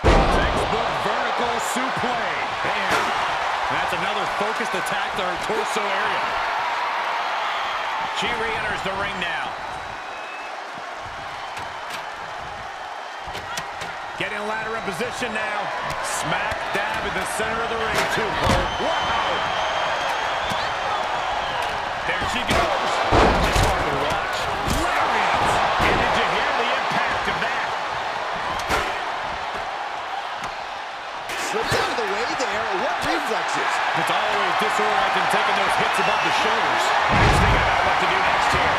Textbook vertical suplex. Bam. That's another focused attack to her torso area. She re-enters the ring now. Getting a ladder in position now. Smack dab in the center of the ring, too. Wow! There she goes. That's hard to watch. Lariat! And did you hear the impact of that? Slipped out of the way there. What reflexes? It's always disorienting taking those hits above the shoulders. He's thinking about what to do next here.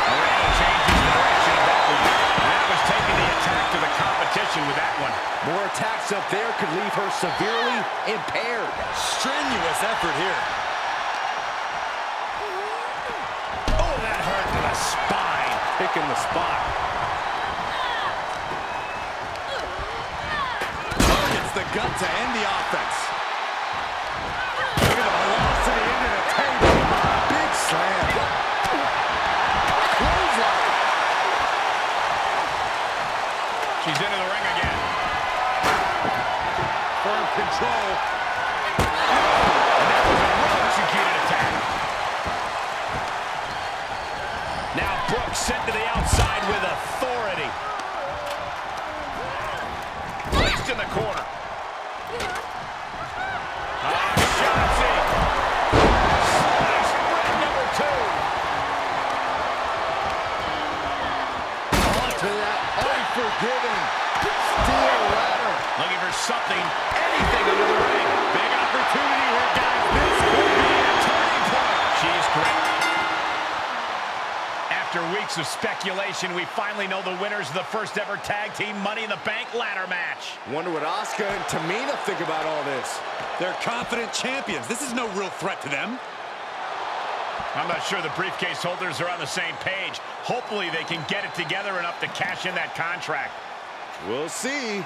Moreno changes the direction of that one. That was taking the attack to the competition with that one. More attacks up there could leave her severely impaired. Strenuous effort here. Oh, that hurt to the spine. Picking the spot. Targets the gut to end the offense. Look at the velocity into the table. Big slam. Clothesline. She's into the ring again. Firm control. And that was a well-executed attack. Now Brooks sent to the outside with authority. Placed in the corner. Shotzi. Slice red number 2. Onto that unforgiving steel ladder. Looking for something, anything under the ring. Big opportunity here, guys. This could be a turning point. She's great. After weeks of speculation, we finally know the winners of the first ever tag team Money in the Bank ladder match. Wonder what Asuka and Tamina think about all this. They're confident champions. This is no real threat to them. I'm not sure the briefcase holders are on the same page. Hopefully they can get it together enough to cash in that contract. We'll see.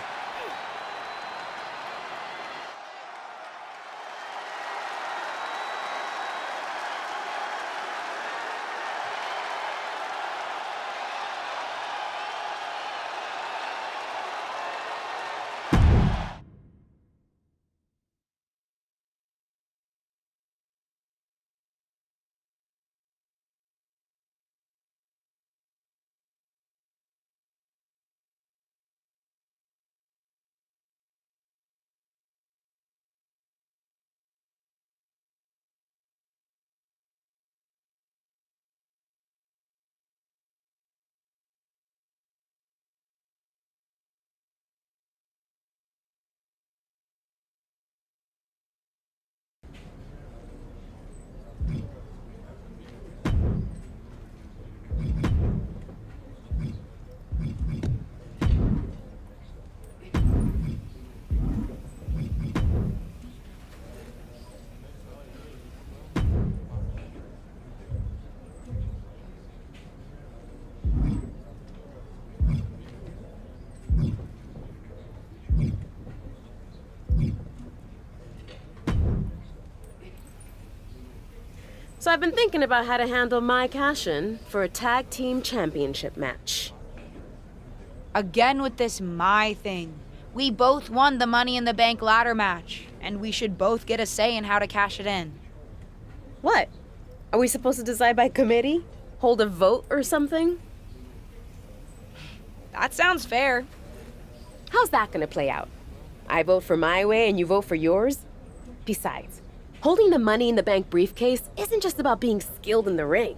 So I've been thinking about how to handle my cash-in for a tag team championship match. Again with this my thing. We both won the Money in the Bank ladder match, and we should both get a say in how to cash it in. What? Are we supposed to decide by committee? Hold a vote or something? That sounds fair. How's that gonna play out? I vote for my way and you vote for yours? Besides, holding the Money in the Bank briefcase isn't just about being skilled in the ring.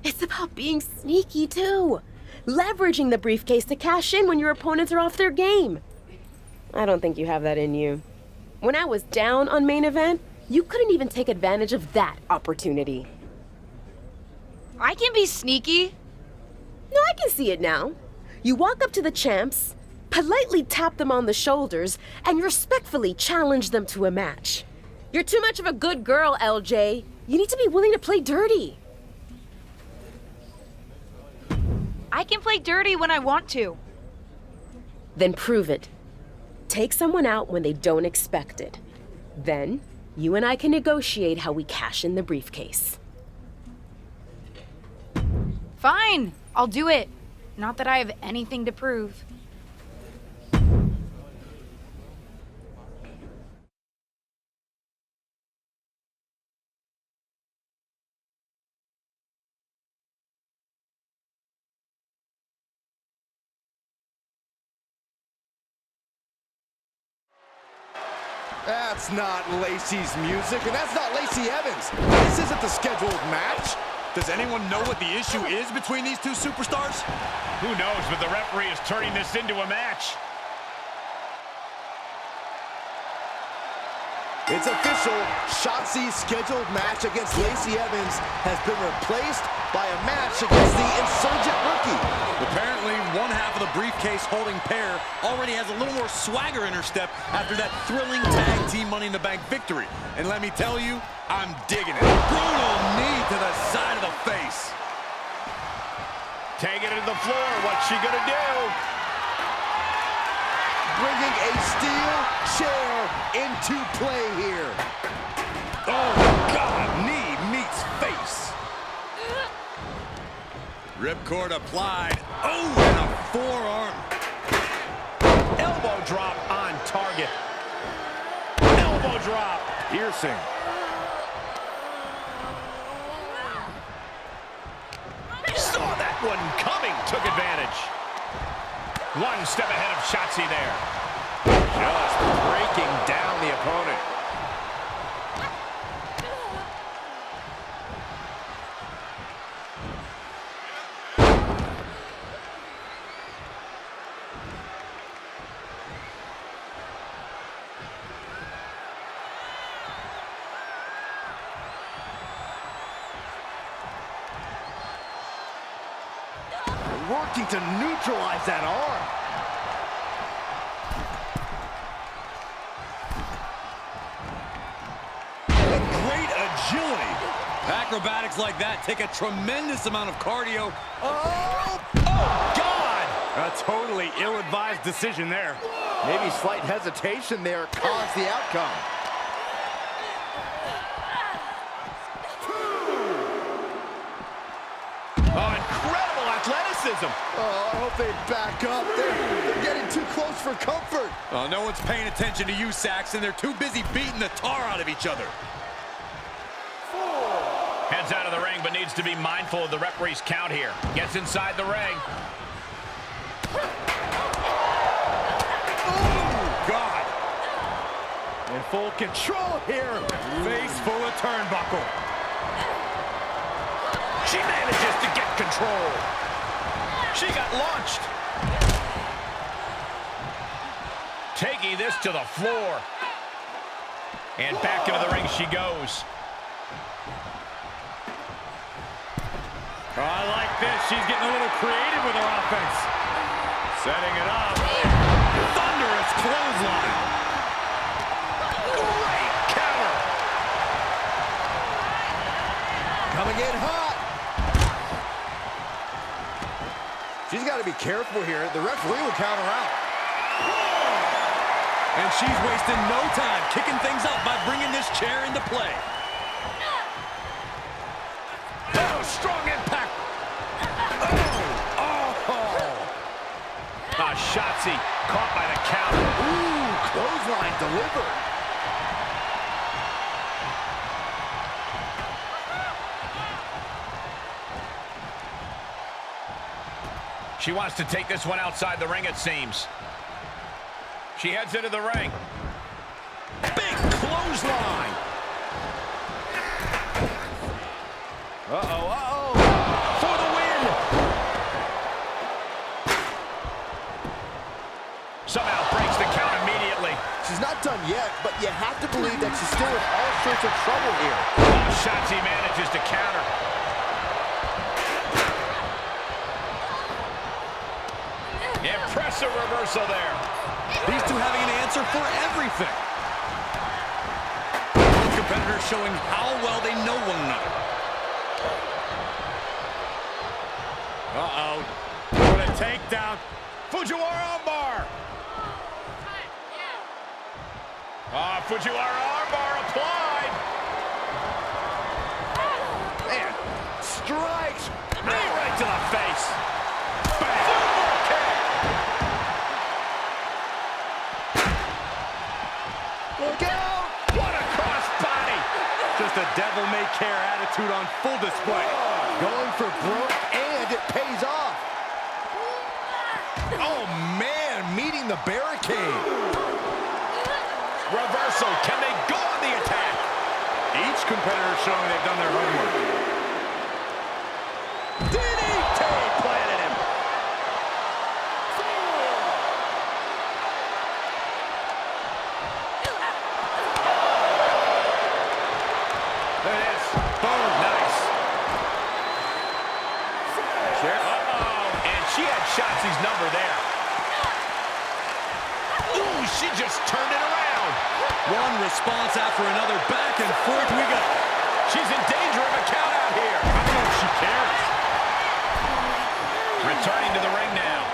It's about being sneaky too. Leveraging the briefcase to cash in when your opponents are off their game. I don't think you have that in you. When I was down on main event, you couldn't even take advantage of that opportunity. I can be sneaky. No, I can see it now. You walk up to the champs, politely tap them on the shoulders, and respectfully challenge them to a match. You're too much of a good girl, LJ. You need to be willing to play dirty. I can play dirty when I want to. Then prove it. Take someone out when they don't expect it. Then, you and I can negotiate how we cash in the briefcase. Fine, I'll do it. Not that I have anything to prove. That's not Lacey's music, and that's not Lacey Evans. This isn't the scheduled match. Does anyone know what the issue is between these two superstars? Who knows, but the referee is turning this into a match. It's official. Shotzi's scheduled match against Lacey Evans has been replaced by a match against the insurgent rookie. Apparently, one half of the briefcase-holding pair already has a little more swagger in her step after that thrilling tag team Money in the Bank victory. And let me tell you, I'm digging it. Brutal knee to the side of the face. Taking it to the floor. What's she gonna do? Bringing a steel chair into play here. Oh, God, knee meets face. Ripcord applied. Oh, and a forearm. Elbow drop on target. Elbow drop. Piercing. Saw that one coming. Took advantage. One step ahead of Shotzi there. Just breaking down the opponent. Working to neutralize that arm. A great agility. Acrobatics like that take a tremendous amount of cardio. Oh, God! A totally ill-advised decision there. Maybe slight hesitation there caused the outcome. Oh, incredible athleticism. Oh, I hope they back up. They're getting too close for comfort. Oh, no one's paying attention to you, Saxon. They're too busy beating the tar out of each other. Heads out of the ring, but needs to be mindful of the referee's count here. Gets inside the ring. Oh, God. In full control here. Face full of turnbuckle. She manages to get control. She got launched. Taking this to the floor. And back into the ring she goes. Oh, I like this. She's getting a little creative with her offense. Setting it up. Thunderous clothesline. Great counter. Coming in hot. She's got to be careful here. The referee will count her out. And she's wasting no time kicking things up by bringing this chair into play. Oh, strong impact. Shotzi caught by the counter. Ooh, clothesline delivered. She wants to take this one outside the ring, it seems. She heads into the ring. Big clothesline. Uh-oh. For the win. Somehow breaks the count immediately. She's not done yet, but you have to believe that she's still in all sorts of trouble here. Oh, Shotzi manages to counter. Impressive reversal there. These two having an answer for everything. Both competitors showing how well they know one another. Uh-oh. What a takedown. Fujiwara armbar. Fujiwara armbar applied. Man, strikes. Knee right to the face. Bang. Look out. What a cross body. Just a devil-may-care attitude on full display. Going for broke, and it pays off. Oh, man, meeting the barricade. Reversal. Can they go on the attack? Each competitor showing they've done their homework. DDT planted him. There it is. Boom. Nice. Uh-oh. And she had Shotzi's number there. Ooh, she just turned it around. One response after another. Back and forth we go. She's in danger of a count out here. I don't know if she cares. Returning to the ring now.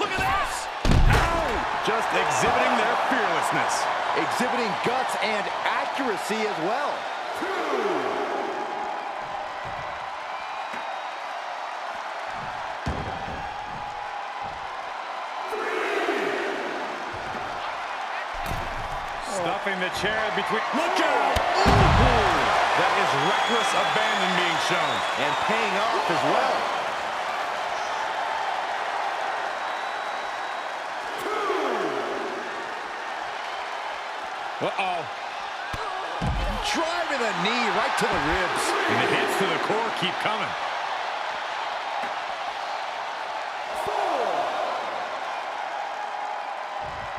Look at this. Ow! Just exhibiting their fearlessness. Exhibiting guts and accuracy as well. Stuffing the chair between. Look out! Ooh. That is reckless abandon being shown. And paying off as well. Uh-oh. Driving a knee right to the ribs. And the hits to the core keep coming.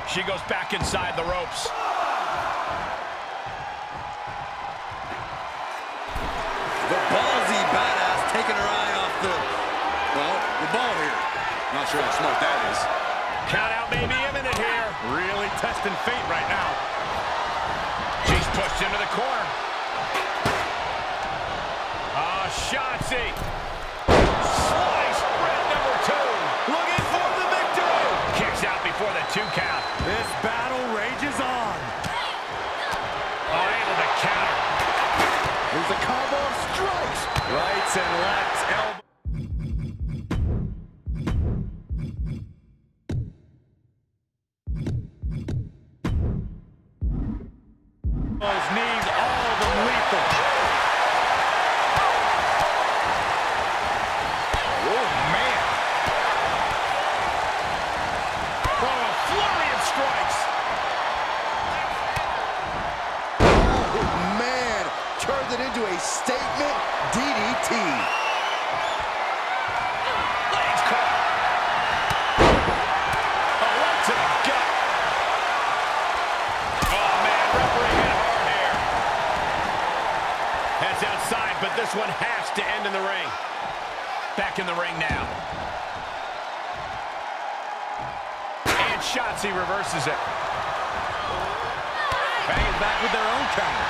She goes back inside the ropes. The ballsy badass taking her eye off the ball here. Not sure how smart that is. Count out may be imminent here. Really testing fate right now. She's pushed into the corner. Shotzi. Slice, red number 2. Look at 2 count. This battle rages on. Oh, able to counter. Here's a combo of strikes. Rights and lefts, elbow. Those knees, all of them lethal. Oh, man. Oh, a flurry of strikes. Oh, man. Turned it into a statement DDT. Legs caught. Oh, right to the gut. Oh, man, referee hit hard here. That's outside, but this one has to end in the ring. Back in the ring now. And Shotzi reverses it. Banging back with their own counter.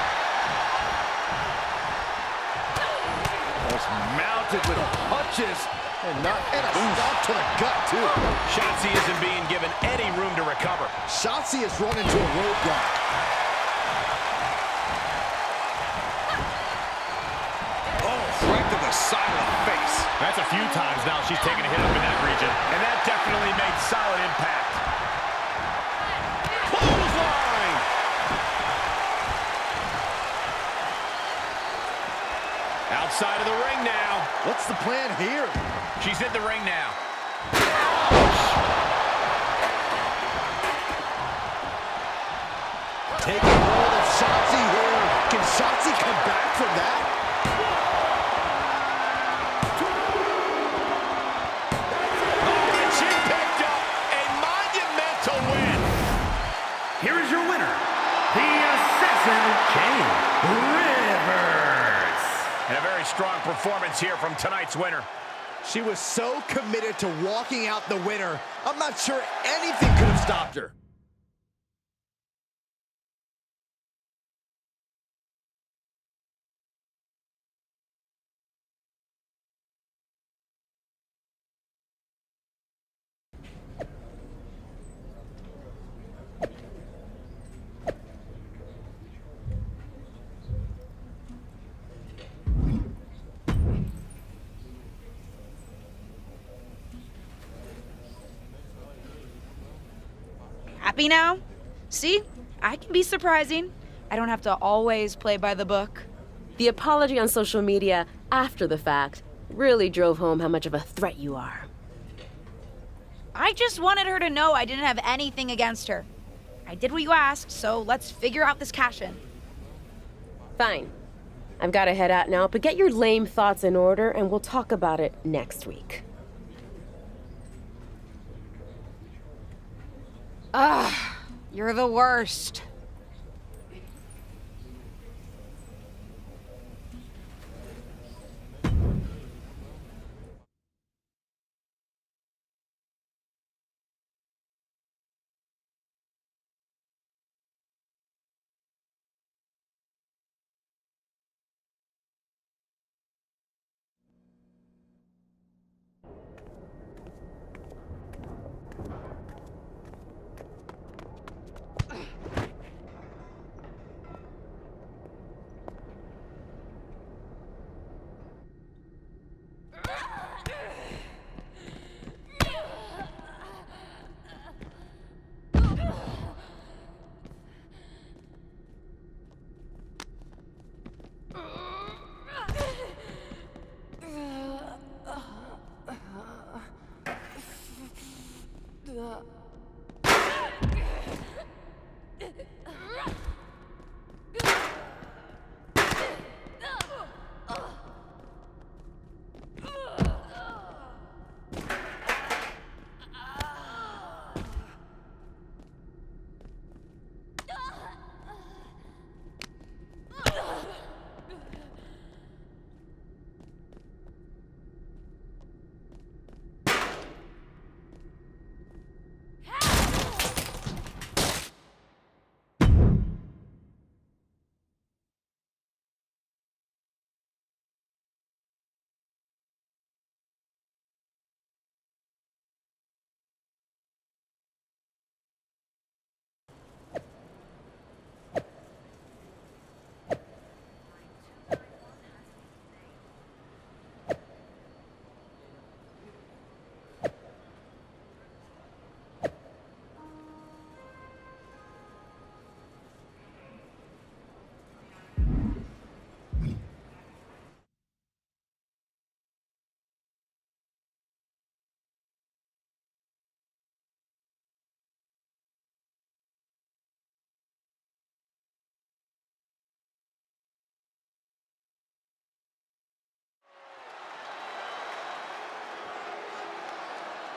Just mounted with punches and a stop to the gut, too. Shotzi isn't being given any room to recover. Shotzi has run into a roadblock. Oh, right to the side of the face. That's a few times now she's taken a hit up in that region, and that definitely made solid impact. Clothesline. Outside of the ring now. What's the plan here? She's in the ring now. Taking hold of Shotzi here. Can Shotzi come back from that? Oh, and she picked up a monumental win. Here is your winner, the Assassin, Jane Rivers. And a very strong performance here from tonight's winner. She was so committed to walking out the winner. I'm not sure anything could have stopped her. Happy now? See? I can be surprising. I don't have to always play by the book. The apology on social media after the fact really drove home how much of a threat you are. I just wanted her to know I didn't have anything against her. I did what you asked, so let's figure out this cash-in. Fine. I've got to head out now, but get your lame thoughts in order and we'll talk about it next week. Ugh, you're the worst.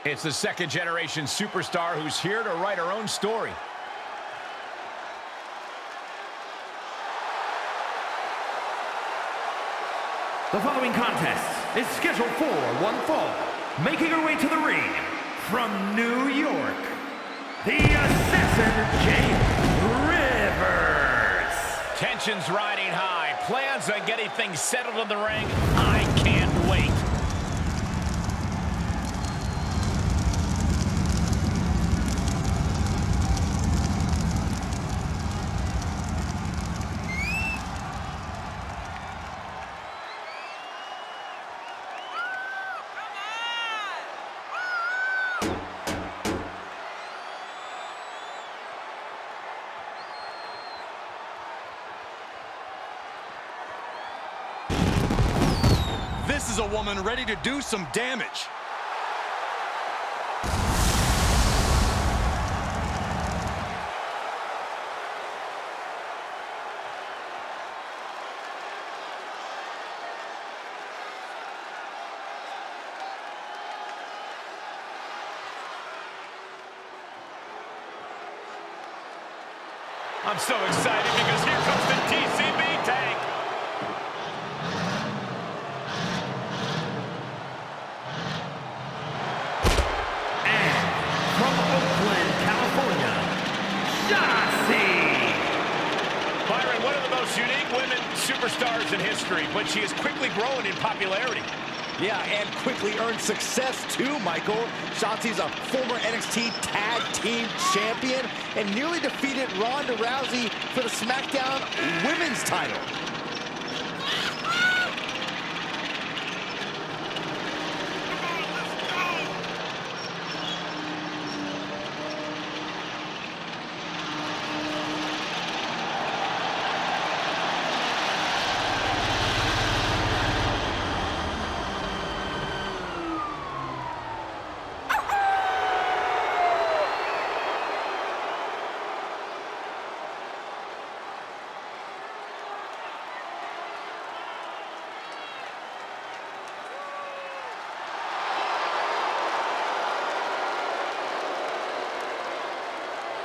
It's the second-generation superstar who's here to write her own story. The following contest is scheduled for one fall. Making her way to the ring from New York, the Assassin, James Rivers. Tensions riding high. Plans on getting things settled in the ring. I can't wait. This is a woman ready to do some damage. I'm so excited because here comes the TCB tank. From Oakland, California, Shotzi. Byron, one of the most unique women superstars in history, but she is quickly growing in popularity. Yeah, and quickly earned success too, Michael. Shotzi's a former NXT Tag Team Champion and nearly defeated Ronda Rousey for the SmackDown Women's title.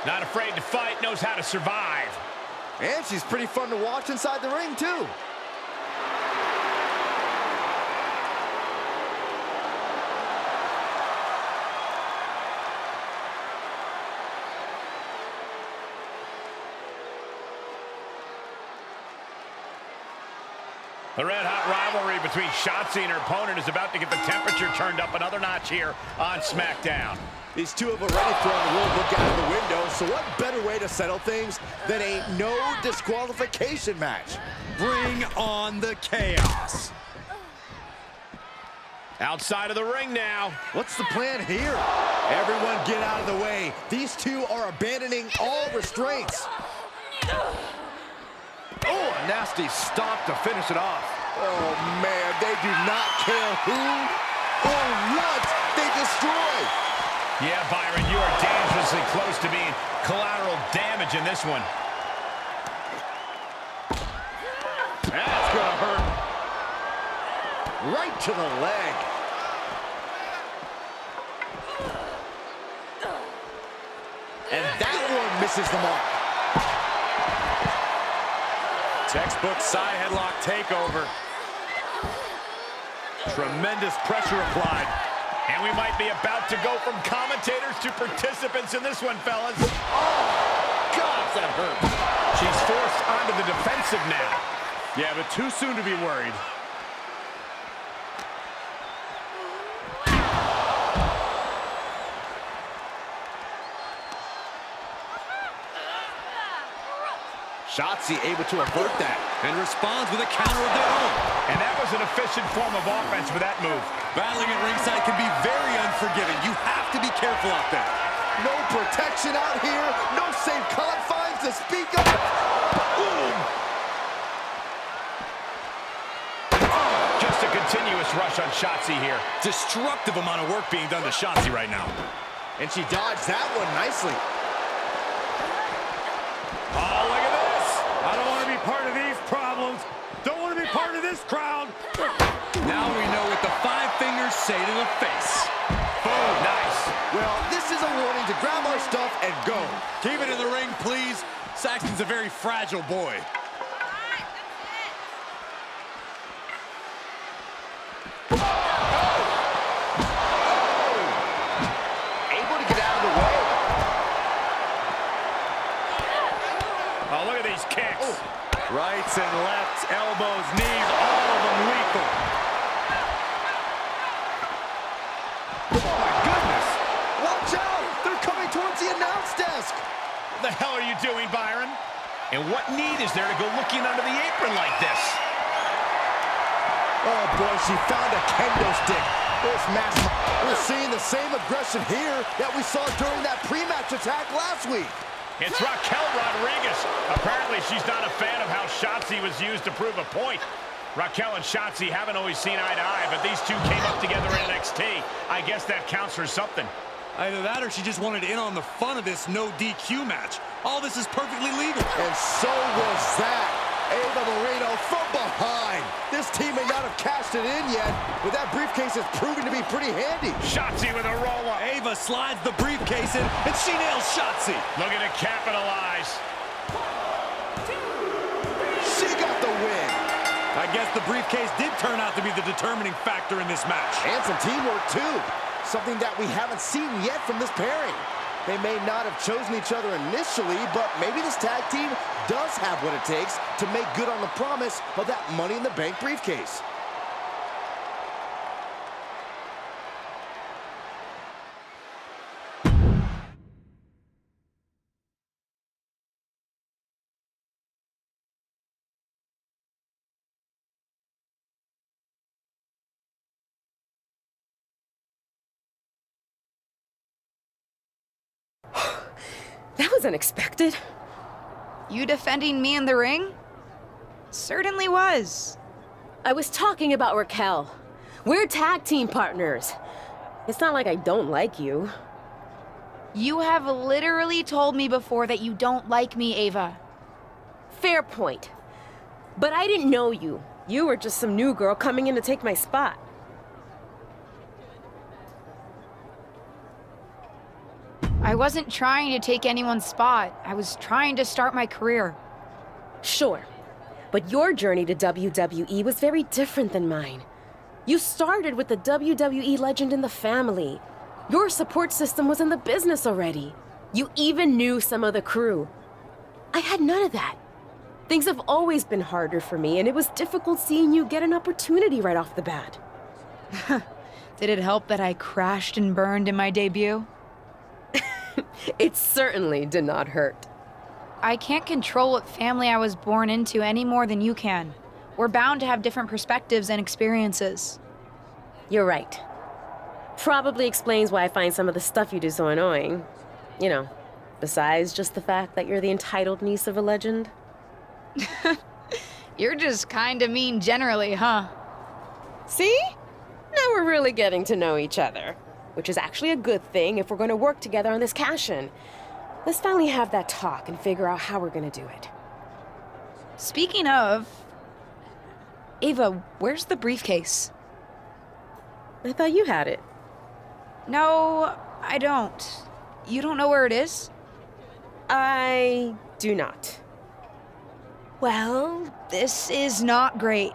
Not afraid to fight, knows how to survive. And she's pretty fun to watch inside the ring, too. The red-hot rivalry between Shotzi and her opponent is about to get the temperature turned up another notch here on SmackDown. These two have already thrown the rule book out of the window, so what better way to settle things than a no disqualification match? Bring on the chaos. Outside of the ring now. What's the plan here? Everyone get out of the way. These two are abandoning all restraints. Oh, a nasty stop to finish it off. Oh, man, they do not care who or what they destroy. Yeah, Byron, you are dangerously close to being collateral damage in this one. That's gonna hurt. Right to the leg. And that one misses the mark. Textbook side headlock takeover. Tremendous pressure applied. And we might be about to go from commentators to participants in this one, fellas. Oh, God, that hurt. She's forced onto the defensive now. Yeah, but too soon to be worried. Shotzi able to avert that. And responds with a counter of their own. And that was an efficient form of offense for that move. Battling at ringside can be very unforgiving. You have to be careful out there. No protection out here. No safe confines to speak of. Boom. Just a continuous rush on Shotzi here. Destructive amount of work being done to Shotzi right now. And she dodged that one nicely. Oh, look at this. I don't want to be part of these problems. Don't want to be part of this crowd. Now we know what the five fingers say to the face. Boom, nice. Saxton's a very fragile boy. Able to get out of the way. Oh, look at these kicks. Rights and lefts, elbows, knees, all of them lethal. Oh my goodness! Watch out! They're coming towards the announce desk. What the hell are you doing, Byron? And what need is there to go looking under the apron like this? Oh boy, she found a kendo stick. This match, we're seeing the same aggression here that we saw during that pre-match attack last week. It's Raquel Rodriguez. Apparently, she's not a fan of how Shotzi was used to prove a point. Raquel and Shotzi haven't always seen eye to eye, but these two came up together in NXT. I guess that counts for something. Either that or she just wanted in on the fun of this no DQ match. All this is perfectly legal. And so was that. Ava Marino from behind. This team may not have cashed it in yet, but that briefcase is proving to be pretty handy. Shotzi with a roll-up. Ava slides the briefcase in, and she nails Shotzi. Looking to capitalize. She got the win. I guess the briefcase did turn out to be the determining factor in this match. And some teamwork, too. Something that we haven't seen yet from this pairing. They may not have chosen each other initially, but maybe this tag team does have what it takes to make good on the promise of that Money in the Bank briefcase. That was unexpected. You defending me in the ring? Certainly was. I was talking about Raquel. We're tag team partners. It's not like I don't like you. You have literally told me before that you don't like me, Ava. Fair point. But I didn't know you. You were just some new girl coming in to take my spot. I wasn't trying to take anyone's spot. I was trying to start my career. Sure. But your journey to WWE was very different than mine. You started with the WWE legend in the family. Your support system was in the business already. You even knew some of the crew. I had none of that. Things have always been harder for me, and it was difficult seeing you get an opportunity right off the bat. Did it help that I crashed and burned in my debut? It certainly did not hurt. I can't control what family I was born into any more than you can. We're bound to have different perspectives and experiences. You're right. Probably explains why I find some of the stuff you do so annoying. You know, besides just the fact that you're the entitled niece of a legend. You're just kinda mean generally, huh? See? Now we're really getting to know each other. Which is actually a good thing if we're going to work together on this cash-in. Let's finally have that talk and figure out how we're going to do it. Speaking of... Ava, where's the briefcase? I thought you had it. No, I don't. You don't know where it is? I do not. Well, this is not great.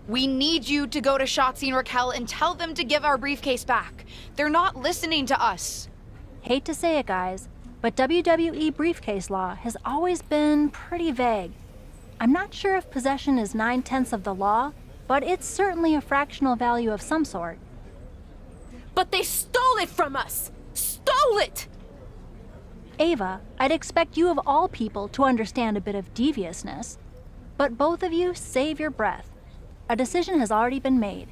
We need you to go to Shotzi and Raquel and tell them to give our briefcase back. They're not listening to us. Hate to say it, guys, but WWE briefcase law has always been pretty vague. I'm not sure if possession is 9/10 of the law, but it's certainly a fractional value of some sort. But they stole it from us! Stole it! Ava, I'd expect you of all people to understand a bit of deviousness. But both of you save your breath. A decision has already been made.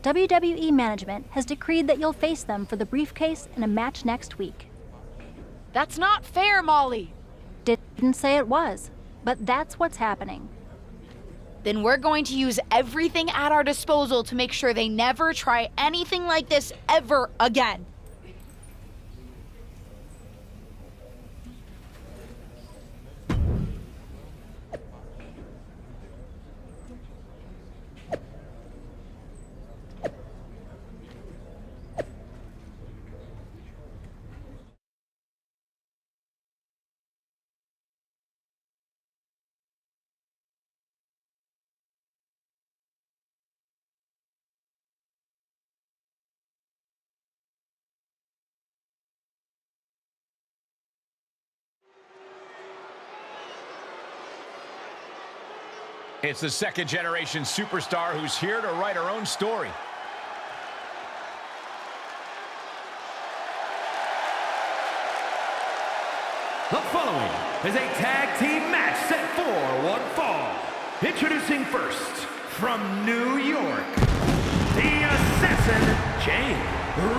WWE management has decreed that you'll face them for the briefcase in a match next week. That's not fair, Molly. Didn't say it was, but that's what's happening. Then we're going to use everything at our disposal to make sure they never try anything like this ever again. It's the second-generation superstar who's here to write her own story. The following is a tag team match set for one fall. Introducing first, from New York, the Assassin, Jane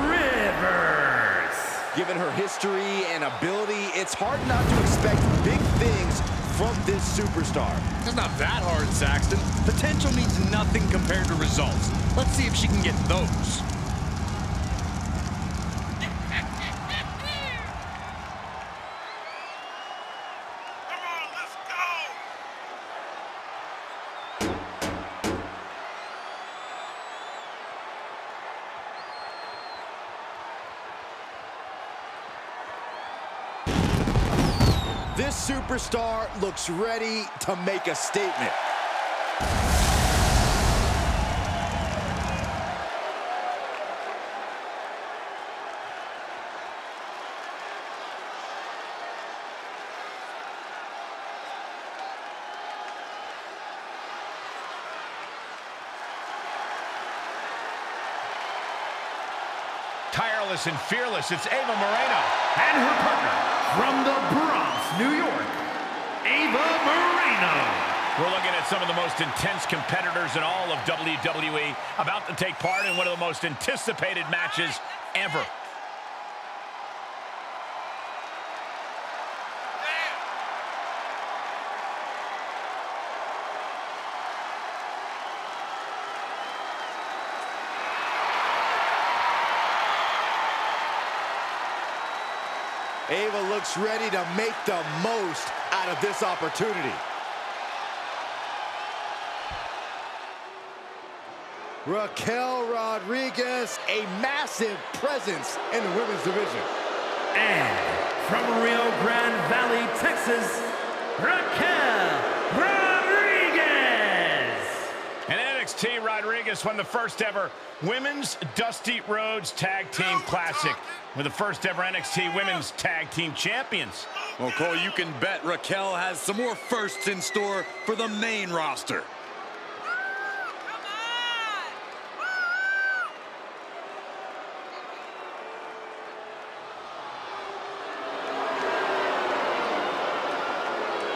Rivers. Given her history and ability, it's hard not to expect big things from this superstar. It's not that hard, Saxton. Potential means nothing compared to results. Let's see if she can get those. This superstar looks ready to make a statement. Tireless and fearless, it's Ava Moreno. And her partner, from the Bronx, New York, Ava Moreno. We're looking at some of the most intense competitors in all of WWE, about to take part in one of the most anticipated matches ever. Ava looks ready to make the most out of this opportunity. Raquel Rodriguez, a massive presence in the women's division. And from Rio Grande Valley, Texas, Raquel Rodriguez. And NXT Rodriguez won the first ever Women's Dusty Rhodes Tag Team Classic. We're the first ever NXT Women's Tag Team Champions. Well, Cole, you can bet Raquel has some more firsts in store for the main roster.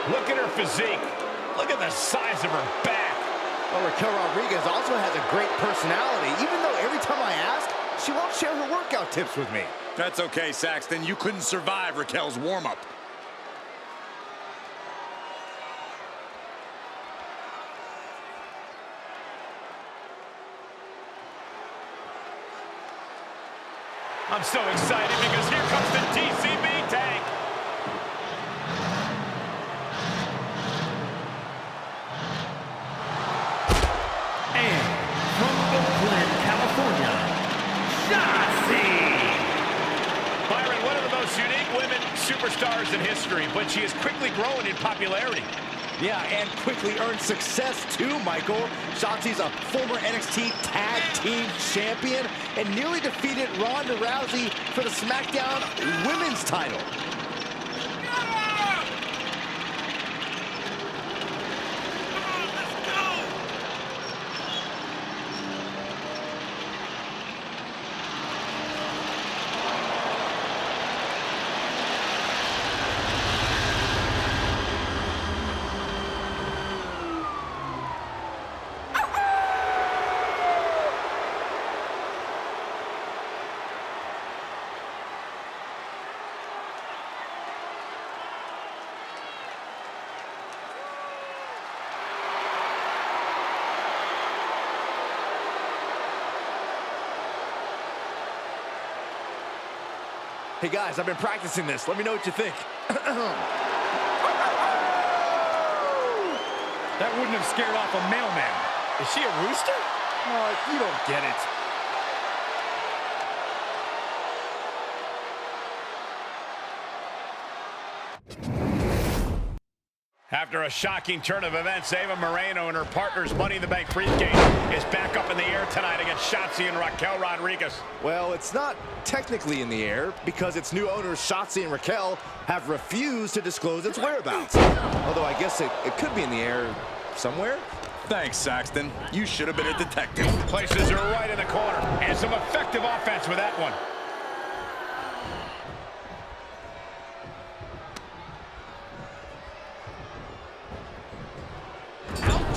Look at her physique. Look at the size of her back. Well, Raquel Rodriguez also has a great personality, even though every time I ask, she won't share her workout tips with me. That's okay, Saxton. You couldn't survive Raquel's warm-up. I'm so excited because here comes the TCB tank. And from Oakland, California, Shotzi. Byron, one of the most unique women superstars in history, but she is quickly growing in popularity. Yeah, and quickly earned success too, Michael. Shotzi's a former NXT Tag Team Champion and nearly defeated Ronda Rousey for the SmackDown Women's title. Hey guys, I've been practicing this. Let me know what you think. That wouldn't have scared off a mailman. Is she a rooster? Oh, you don't get it. After a shocking turn of events, Ava Moreno and her partner's Money in the Bank briefcase is back up in the air tonight against Shotzi and Raquel Rodriguez. Well, it's not technically in the air because its new owners, Shotzi and Raquel, have refused to disclose its whereabouts. Although I guess it could be in the air somewhere. Thanks, Saxton. You should have been a detective. Places her right in the corner, and some effective offense with that one.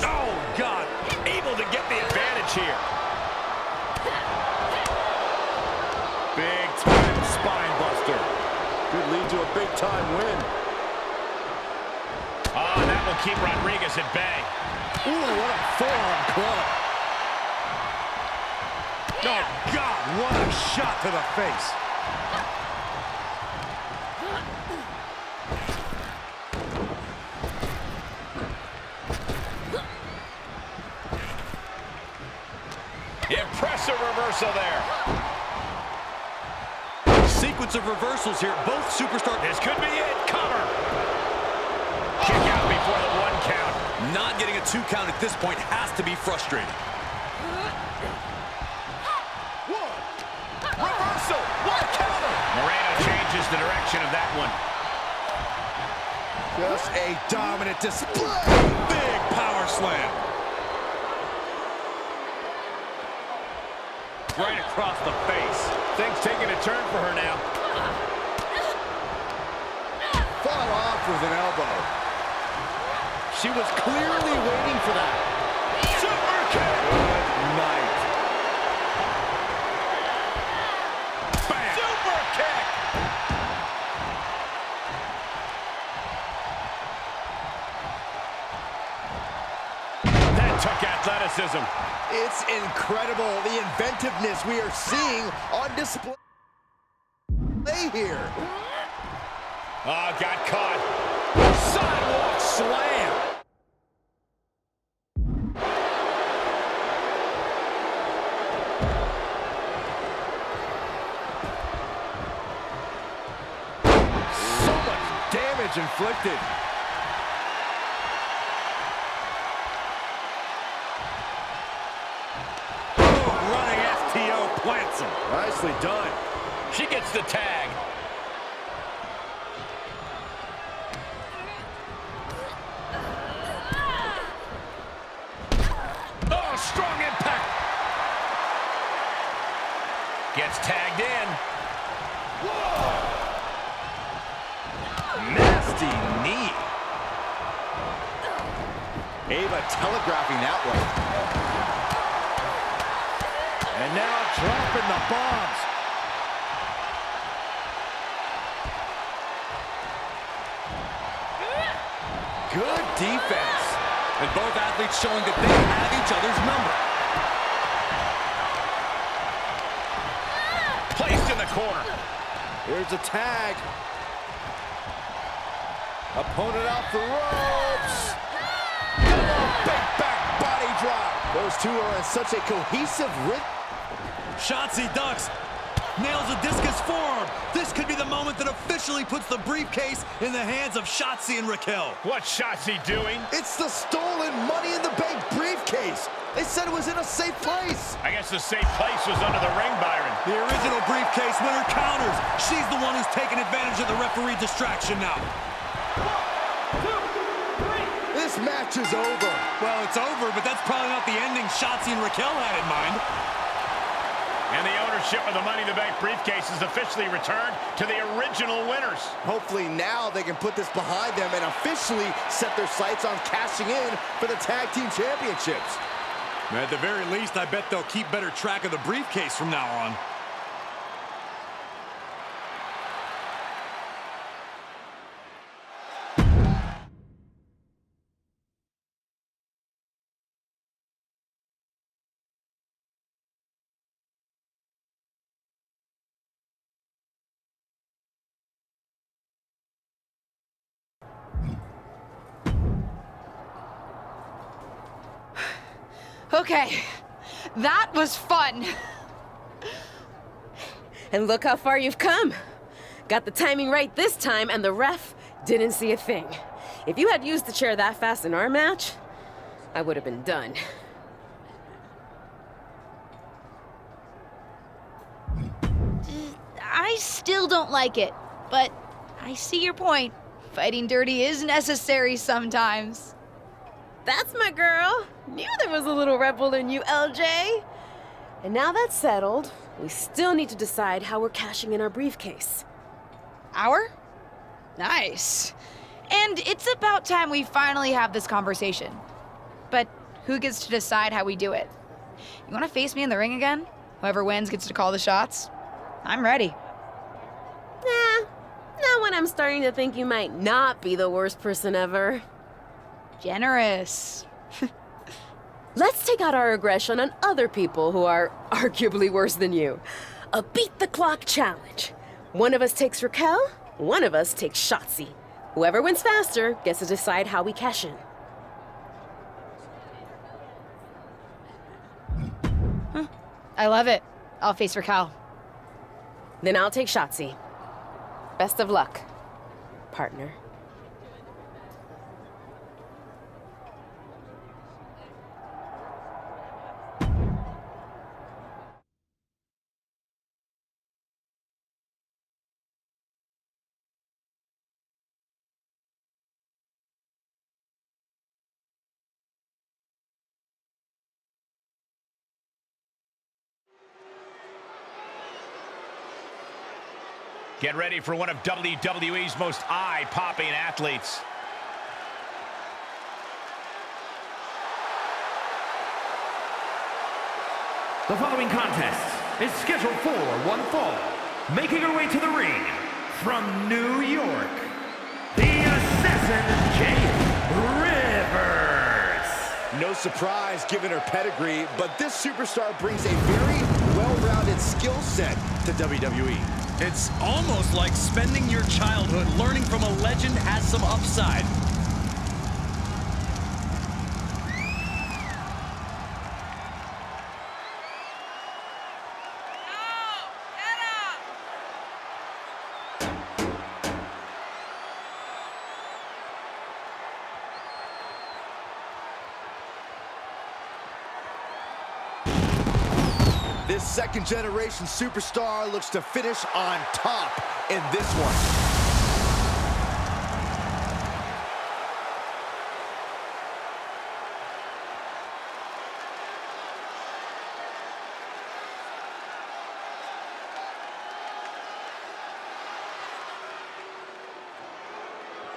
Oh, God, able to get the advantage here. Big-time spine buster. Could lead to a big-time win. Oh, and that will keep Rodriguez at bay. Ooh, what a forearm club. Oh, God, what a shot to the face. Impressive reversal there. Sequence of reversals here. Both superstars. This could be it. Cover. Kick out before the 1 count. Not getting a 2 count at this point has to be frustrating. Reversal. What counter? Moreno changes the direction of that one. Just a dominant display. Big power slam. Right across the face. Things taking a turn for her now. Fought off with an elbow. She was clearly waiting for that. Super kick. Good night. Bam. Super kick. That took athleticism. It's incredible, the inventiveness we are seeing on display here. Oh, got caught. Sidewalk slam. So much damage inflicted. Plants him. Nicely done. She gets the tag. Oh, strong impact. Gets tagged in. Whoa. Nasty knee. Ava telegraphing that one. And now dropping the bombs. Good defense. And both athletes showing that they have each other's number. Placed in the corner. Here's a tag. Opponent off the ropes. Big back body drop. Those two are in such a cohesive rhythm. Shotzi ducks, nails a discus forearm. This could be the moment that officially puts the briefcase in the hands of Shotzi and Raquel. What's Shotzi doing? It's the stolen Money in the Bank briefcase. They said it was in a safe place. I guess the safe place was under the ring, Byron. The original briefcase winner counters. She's the one who's taking advantage of the referee distraction now. This match is over. Well, it's over, but that's probably not the ending Shotzi and Raquel had in mind. And the ownership of the Money in the Bank briefcase is officially returned to the original winners. Hopefully now they can put this behind them and officially set their sights on cashing in for the Tag Team Championships. At the very least, I bet they'll keep better track of the briefcase from now on. Okay, that was fun. And look how far you've come. Got the timing right this time, and the ref didn't see a thing. If you had used the chair that fast in our match, I would have been done. I still don't like it, but I see your point. Fighting dirty is necessary sometimes. That's my girl. Knew there was a little rebel in you, LJ. And now that's settled, we still need to decide how we're cashing in our briefcase. Our? Nice. And it's about time we finally have this conversation. But who gets to decide how we do it? You want to face me in the ring again? Whoever wins gets to call the shots? I'm ready. Nah, not when I'm starting to think you might not be the worst person ever. Generous. Let's take out our aggression on other people who are arguably worse than you. A beat the clock challenge. One of us takes Raquel, one of us takes Shotzi. Whoever wins faster gets to decide how we cash in. I love it. I'll face Raquel. Then I'll take Shotzi. Best of luck, partner. Get ready for one of WWE's most eye-popping athletes. The following contest is scheduled for one fall. Making her way to the ring from New York, the Assassin Jay Rivers. No surprise given her pedigree, but this superstar brings a very well-rounded skill set to WWE. It's almost like spending your childhood learning from a legend has some upside. This second-generation superstar looks to finish on top in this one.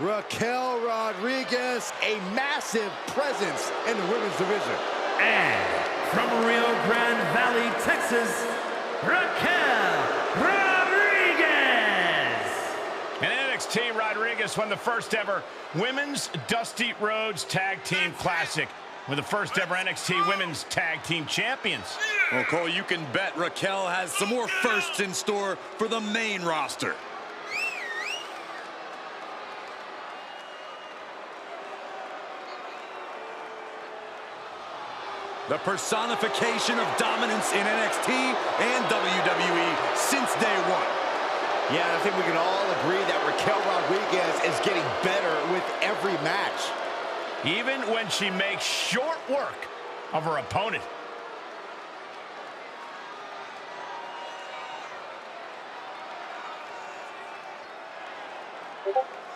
Raquel Rodriguez, a massive presence in the women's division. And from Rio Grande Valley, Texas, Raquel Rodriguez. And NXT Rodriguez won the first ever Women's Dusty Rhodes Tag Team Classic. We're the first ever NXT Women's Tag Team Champions. Well, Cole, you can bet Raquel has some more firsts in store for the main roster. The personification of dominance in NXT and WWE since day one. Yeah, I think we can all agree that Raquel Rodriguez is getting better with every match. Even when she makes short work of her opponent.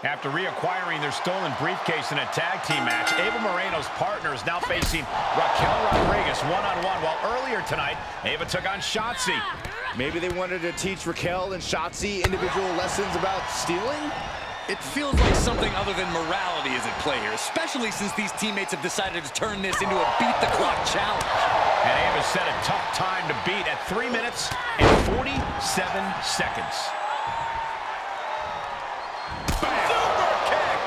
After reacquiring their stolen briefcase in a tag team match, Ava Moreno's partner is now facing Raquel Rodriguez one-on-one, while earlier tonight, Ava took on Shotzi. Maybe they wanted to teach Raquel and Shotzi individual lessons about stealing? It feels like something other than morality is at play here, especially since these teammates have decided to turn this into a beat-the-clock challenge. And Ava set a tough time to beat at 3 minutes and 47 seconds. Super kick!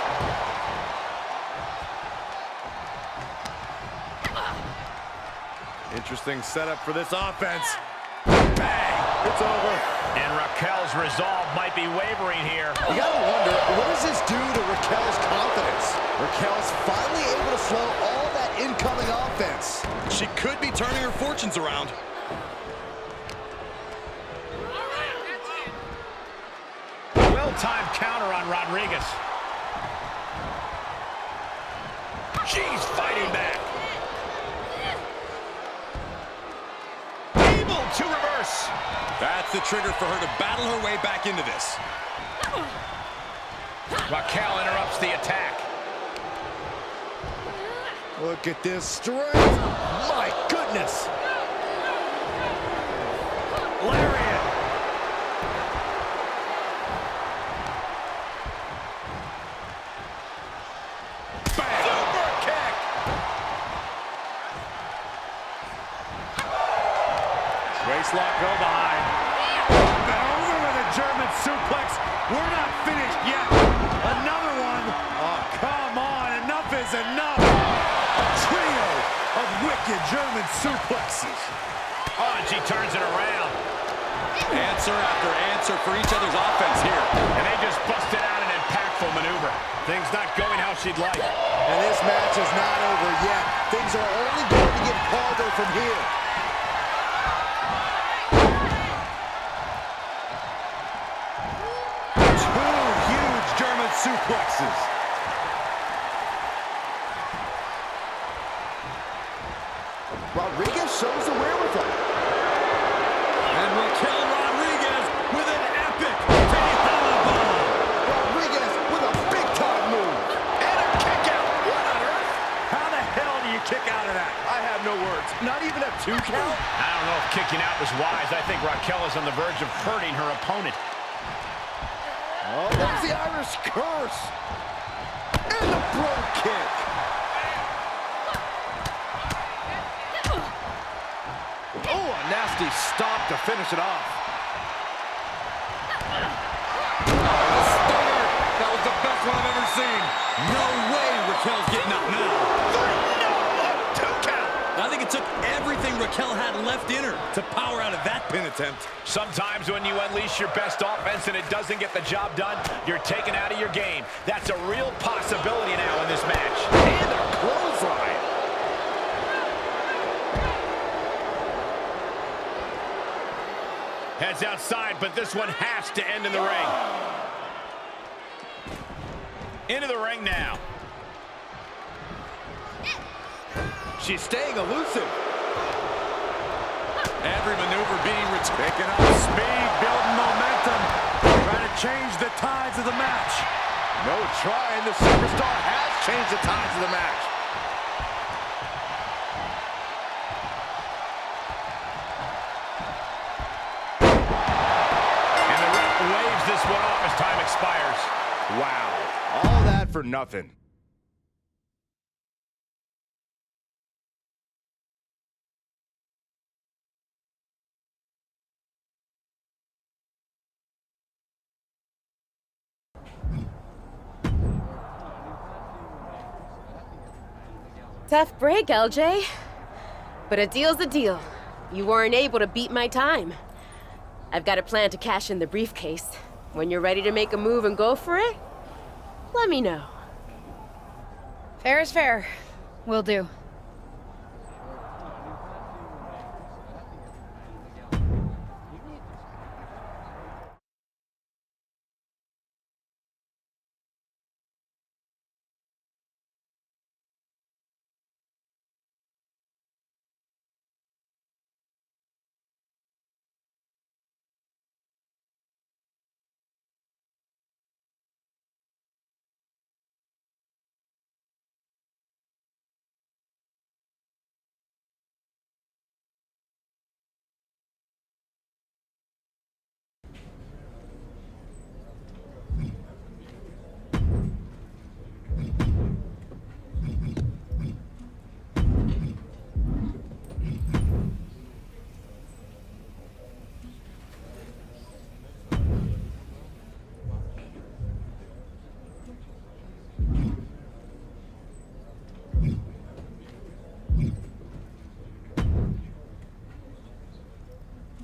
Interesting setup for this offense. Bang! It's over. And Raquel's resolve might be wavering here. You gotta wonder, what does this do to Raquel's confidence? Raquel's finally able to slow all that incoming up-and-coming offense. She could be turning her fortunes around. Well-timed counter on Rodriguez. She's fighting back. Able to reverse. That's the trigger for her to battle her way back into this. Raquel interrupts the attack. Look at this strength. My goodness. Lariat. Super kick. Waistlock go behind. And over with a German suplex. We're not finished yet. Another one. Oh, come on. Enough is enough. A trio of wicked German suplexes. Oh, and she turns it around. Answer after answer for each other's offense here. And they just busted out an impactful maneuver. Things not going how she'd like. And this match is not over yet. Things are only going to get harder from here. Two huge German suplexes. Rodriguez shows the wherewithal. And Raquel Rodriguez with an epic Tejana bomb. Rodriguez with a big-time move. And a kick out. What on earth? How the hell do you kick out of that? I have no words. Not even a 2 count? I don't know if kicking out was wise. I think Raquel is on the verge of hurting her opponent. Oh, there's the Irish curse. And the brogue kick. Oh, a nasty stop to finish it off. Stunner. That was the best one I've ever seen. No way Raquel's getting up now. I think it took everything Raquel had left in her to power out of that pin attempt. Sometimes when you unleash your best offense and it doesn't get the job done, you're taken out of your game. That's a real possibility now in this match. And a clothesline. Heads outside, but this one has to end in the ring. Into the ring now. She's staying elusive. Every maneuver being Picking up speed, building momentum. Trying to change the tides of the match. No trying. The superstar has changed the tides of the match. And the ref waves this one off as time expires. Wow. All that for nothing. Tough break, LJ. But a deal's a deal. You weren't able to beat my time. I've got a plan to cash in the briefcase. When you're ready to make a move and go for it, let me know. Fair is fair. Will do.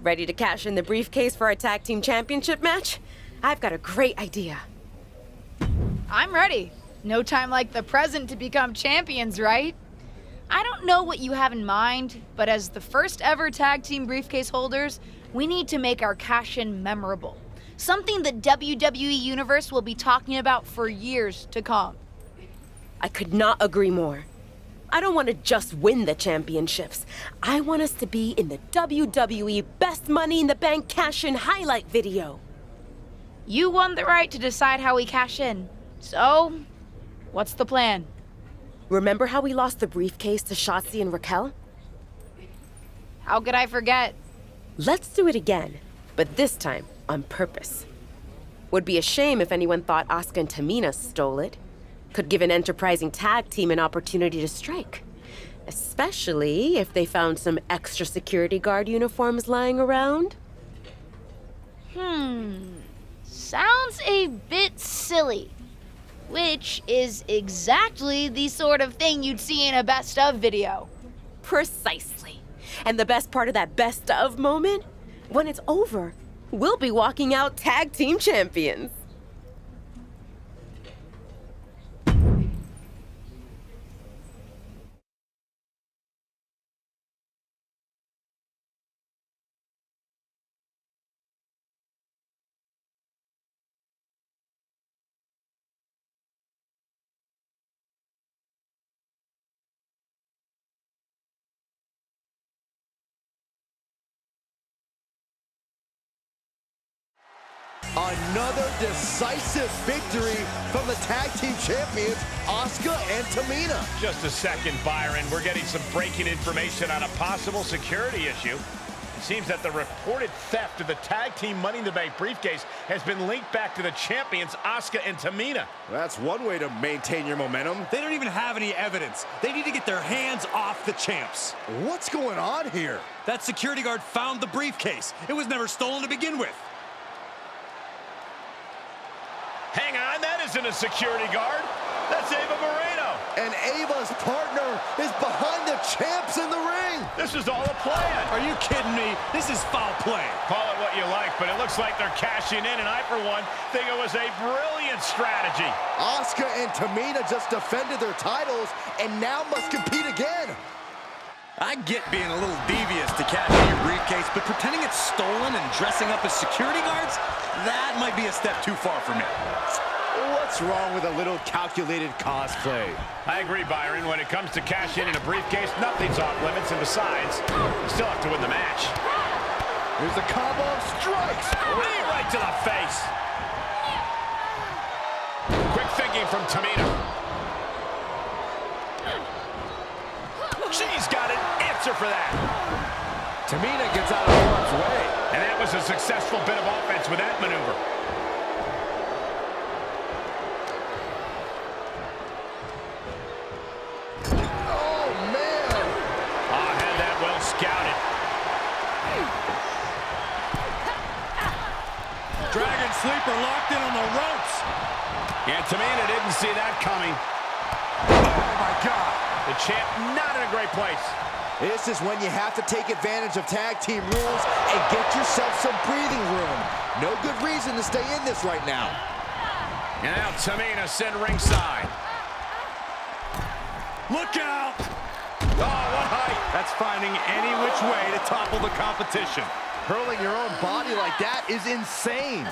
Ready to cash in the briefcase for our tag team championship match? I've got a great idea. I'm ready. No time like the present to become champions, right? I don't know what you have in mind, but as the first ever tag team briefcase holders, we need to make our cash-in memorable. Something the WWE Universe will be talking about for years to come. I could not agree more. I don't want to just win the championships. I want us to be in the WWE Best Money in the Bank cash-in highlight video. You won the right to decide how we cash in. So, what's the plan? Remember how we lost the briefcase to Shotzi and Raquel? How could I forget? Let's do it again, but this time on purpose. Would be a shame if anyone thought Asuka and Tamina stole it. Could give an enterprising tag team an opportunity to strike. Especially if they found some extra security guard uniforms lying around. Sounds a bit silly. Which is exactly the sort of thing you'd see in a best of video. Precisely. And the best part of that best of moment? When it's over, we'll be walking out tag team champions. Another decisive victory from the tag team champions, Asuka and Tamina. Just a second, Byron. We're getting some breaking information on a possible security issue. It seems that the reported theft of the tag team Money in the Bank briefcase has been linked back to the champions, Asuka and Tamina. That's one way to maintain your momentum. They don't even have any evidence. They need to get their hands off the champs. What's going on here? That security guard found the briefcase. It was never stolen to begin with. Hang on, that isn't a security guard. That's Ava Moreno. And Ava's partner is behind the champs in the ring. This is all a plan. Are you kidding me? This is foul play. Call it what you like, but it looks like they're cashing in, and I, for one, think it was a brilliant strategy. Asuka and Tamina just defended their titles and now must compete again. I get being a little devious to cash in your briefcase, but pretending it's stolen and dressing up as security guards, that might be a step too far for me. What's wrong with a little calculated cosplay? I agree, Byron. When it comes to cashing in a briefcase, nothing's off limits, and besides, you still have to win the match. Here's a combo of strikes. Knee right to the face. Quick thinking from Tamina. She's got an answer for that. Tamina gets out of harm's way. And that was a successful bit of offense with that maneuver. Oh, man. Had that well scouted. Dragon Sleeper locked in on the ropes. Yeah, Tamina didn't see that coming. Oh, my God. The champ not in a great place. This is when you have to take advantage of tag team rules and get yourself some breathing room. No good reason to stay in this right now. And now Tamina sent ringside. Look out. Oh, what height. That's finding any which way to topple the competition. Hurling your own body like that is insane.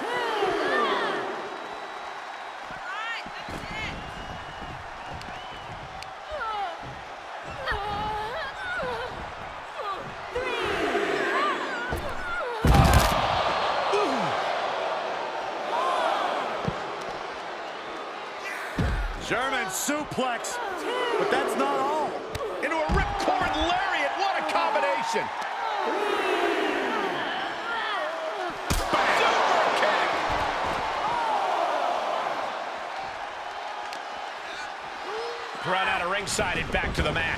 German suplex, but that's not all. Into a ripcord lariat. What a combination. Super kick. Run out of ringside and back to the mat.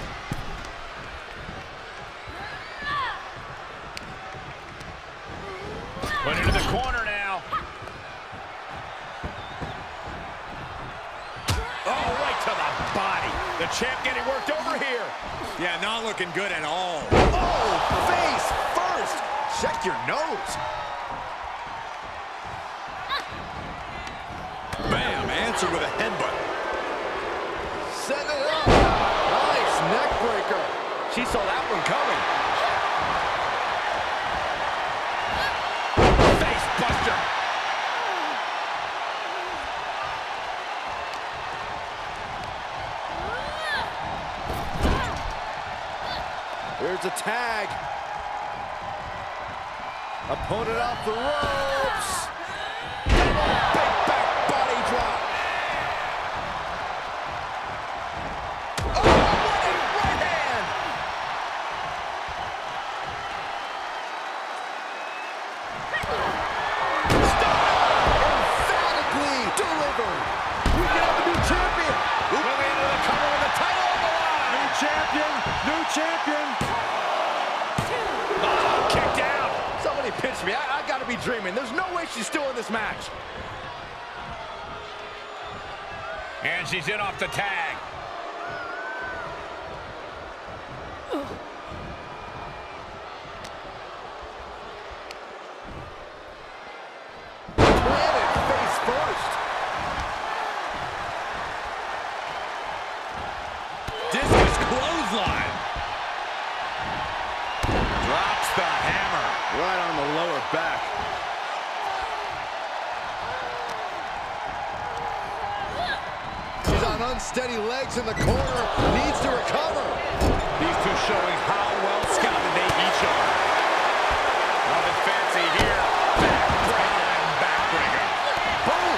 Put into the corner now. Oh, right to the body. The champ getting worked over here. Yeah, not looking good at all. Oh, face first. Check your nose. Bam, answered with a headbutt. Set it up. Nice neck breaker She saw that one coming. Face buster. Here's a tag. Opponent off the ropes. Big back body drop. Oh, what a right hand. Emphatically delivered. We can have a new champion. Moving into the cover with the title on the line. New champion. New champion. Oh, kicked out. Somebody pitched me. I gotta be dreaming. There's no way she's still in this match. And she's in off the tag. Planted face first. Discus clothesline. Drops the hammer. Right on the lower back. She's on unsteady legs in the corner. Needs to recover. These two showing how well scouted they each are. Nothing fancy here. Backbreaker. Boom!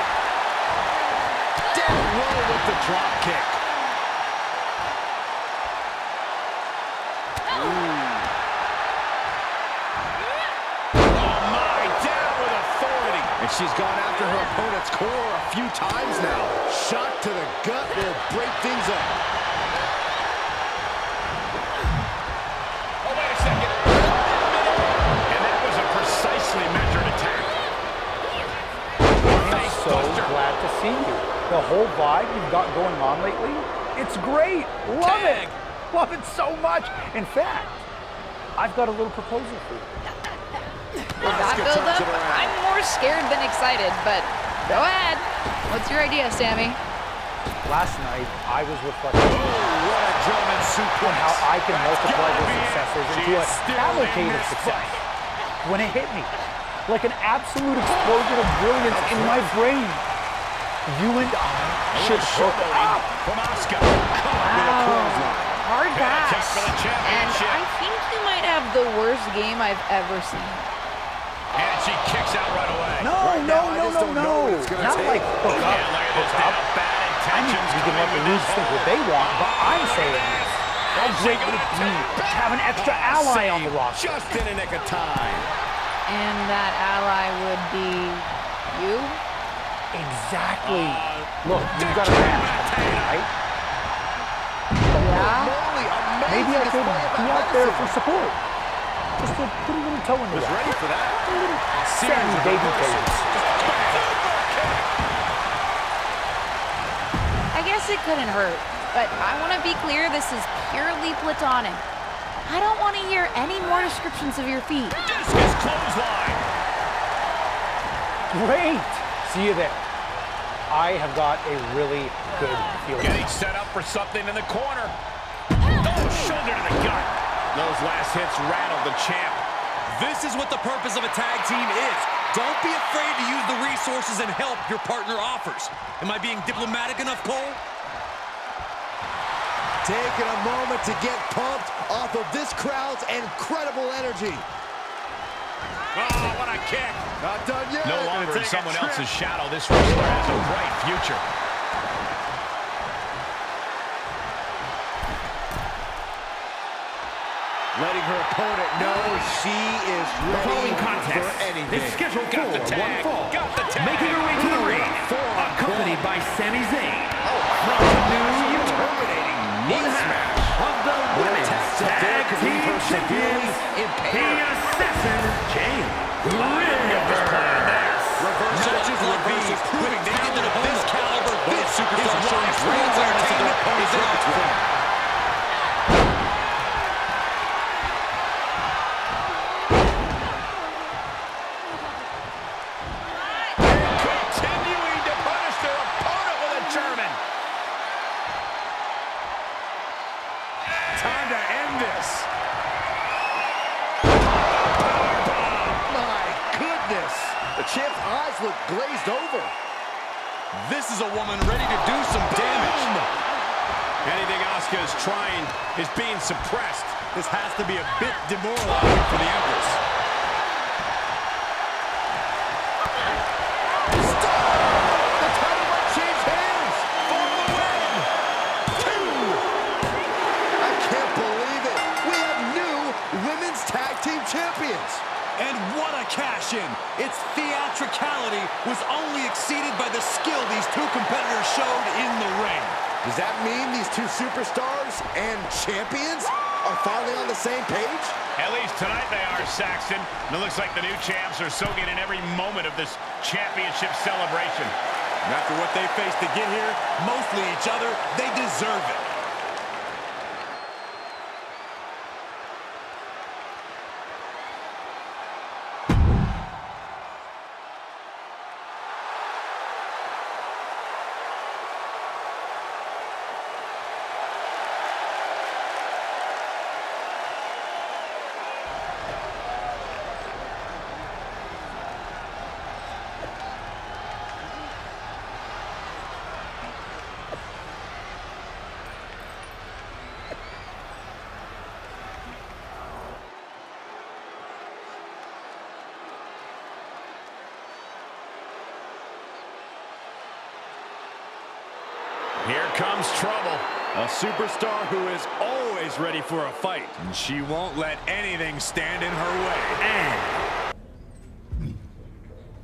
Down low with the drop kick. Oh my, down with authority. And she's gone after her opponent's core a few times now. Shot to the gut will break things up. Oh, wait a second. And that was a precisely measured attack. I'm so glad to see you. The whole vibe you've got going on lately, it's great. Love it. Love it so much. In fact, I've got a little proposal for you. With that build-up, I'm more scared than excited, but go ahead. What's your idea, Sammy? Last night, I was reflecting What a German on suplex. how I can multiply Gotta those be it. successes She into a is still cavalcade in of this success. fight. When it hit me, like an absolute explosion of brilliance in my brain. You and I should hook up. From Asuka. Caught with a clothesline. Hard Check pass. for the And championship. I think you might have the worst game I've ever seen. And she kicks out right away. No. Not like hook up, Yeah, look at this hook up. now. Bad I mean, intentions. you can let the coming losers with think this what they want, but I'm saying this. How Is she great would gonna it be take to have an extra ally on the roster? Just in a nick of time. And that ally would be you? Exactly. Look, you've got a match, right? Yeah? Holy, amazing Maybe I could display of be out there athleticism. for support. Just to put a little toe in the Was water. ready for that. Sammy babyface. I guess it couldn't hurt, but I want to be clear this is purely platonic. I don't want to hear any more descriptions of your feet. Discus clothesline. Great. See you there. I have got a really good feeling. Getting set up for something in the corner. Oh, shoulder to the gut. Those last hits rattled the champ. This is what the purpose of a tag team is. Don't be afraid to use the resources and help your partner offers. Am I being diplomatic enough, Cole? Taking a moment to get pumped off of this crowd's incredible energy. Oh, what a kick. Not done yet. No longer in Take a someone trip. else's shadow, this wrestler has a bright future. Letting her opponent know she is The ready following for contest anything. is scheduled for Got the tag. one fall. Got the tag. Making her way to the ring, accompanied by Sami Zayn from New York. Terminating knee One smash. half of the women's tag team champions, the impaired. Assassin James Rivers. Matches like these, with talent of this caliber, this superstar showing real awareness of their opponent's repertoire. Continuing to punish their opponent with a German. Time to end win this. My goodness. The champ's eyes look glazed over. This is a woman ready to do some damage. Anything Asuka is trying is being suppressed. This has to be a bit demoralizing for the Empress. Stop! The title might change hands for the win. 2. I can't believe it. We have new women's tag team champions. And what a cash-in! Its theatricality was only exceeded by the skill these two competitors showed in the ring. Does that mean these two superstars and champions are finally on the same page? At least tonight they are, Saxton. And it looks like the new champs are soaking in every moment of this championship celebration. And after what they faced to get here, mostly each other, they deserve it. Here comes trouble. A superstar who is always ready for a fight. And she won't let anything stand in her way. And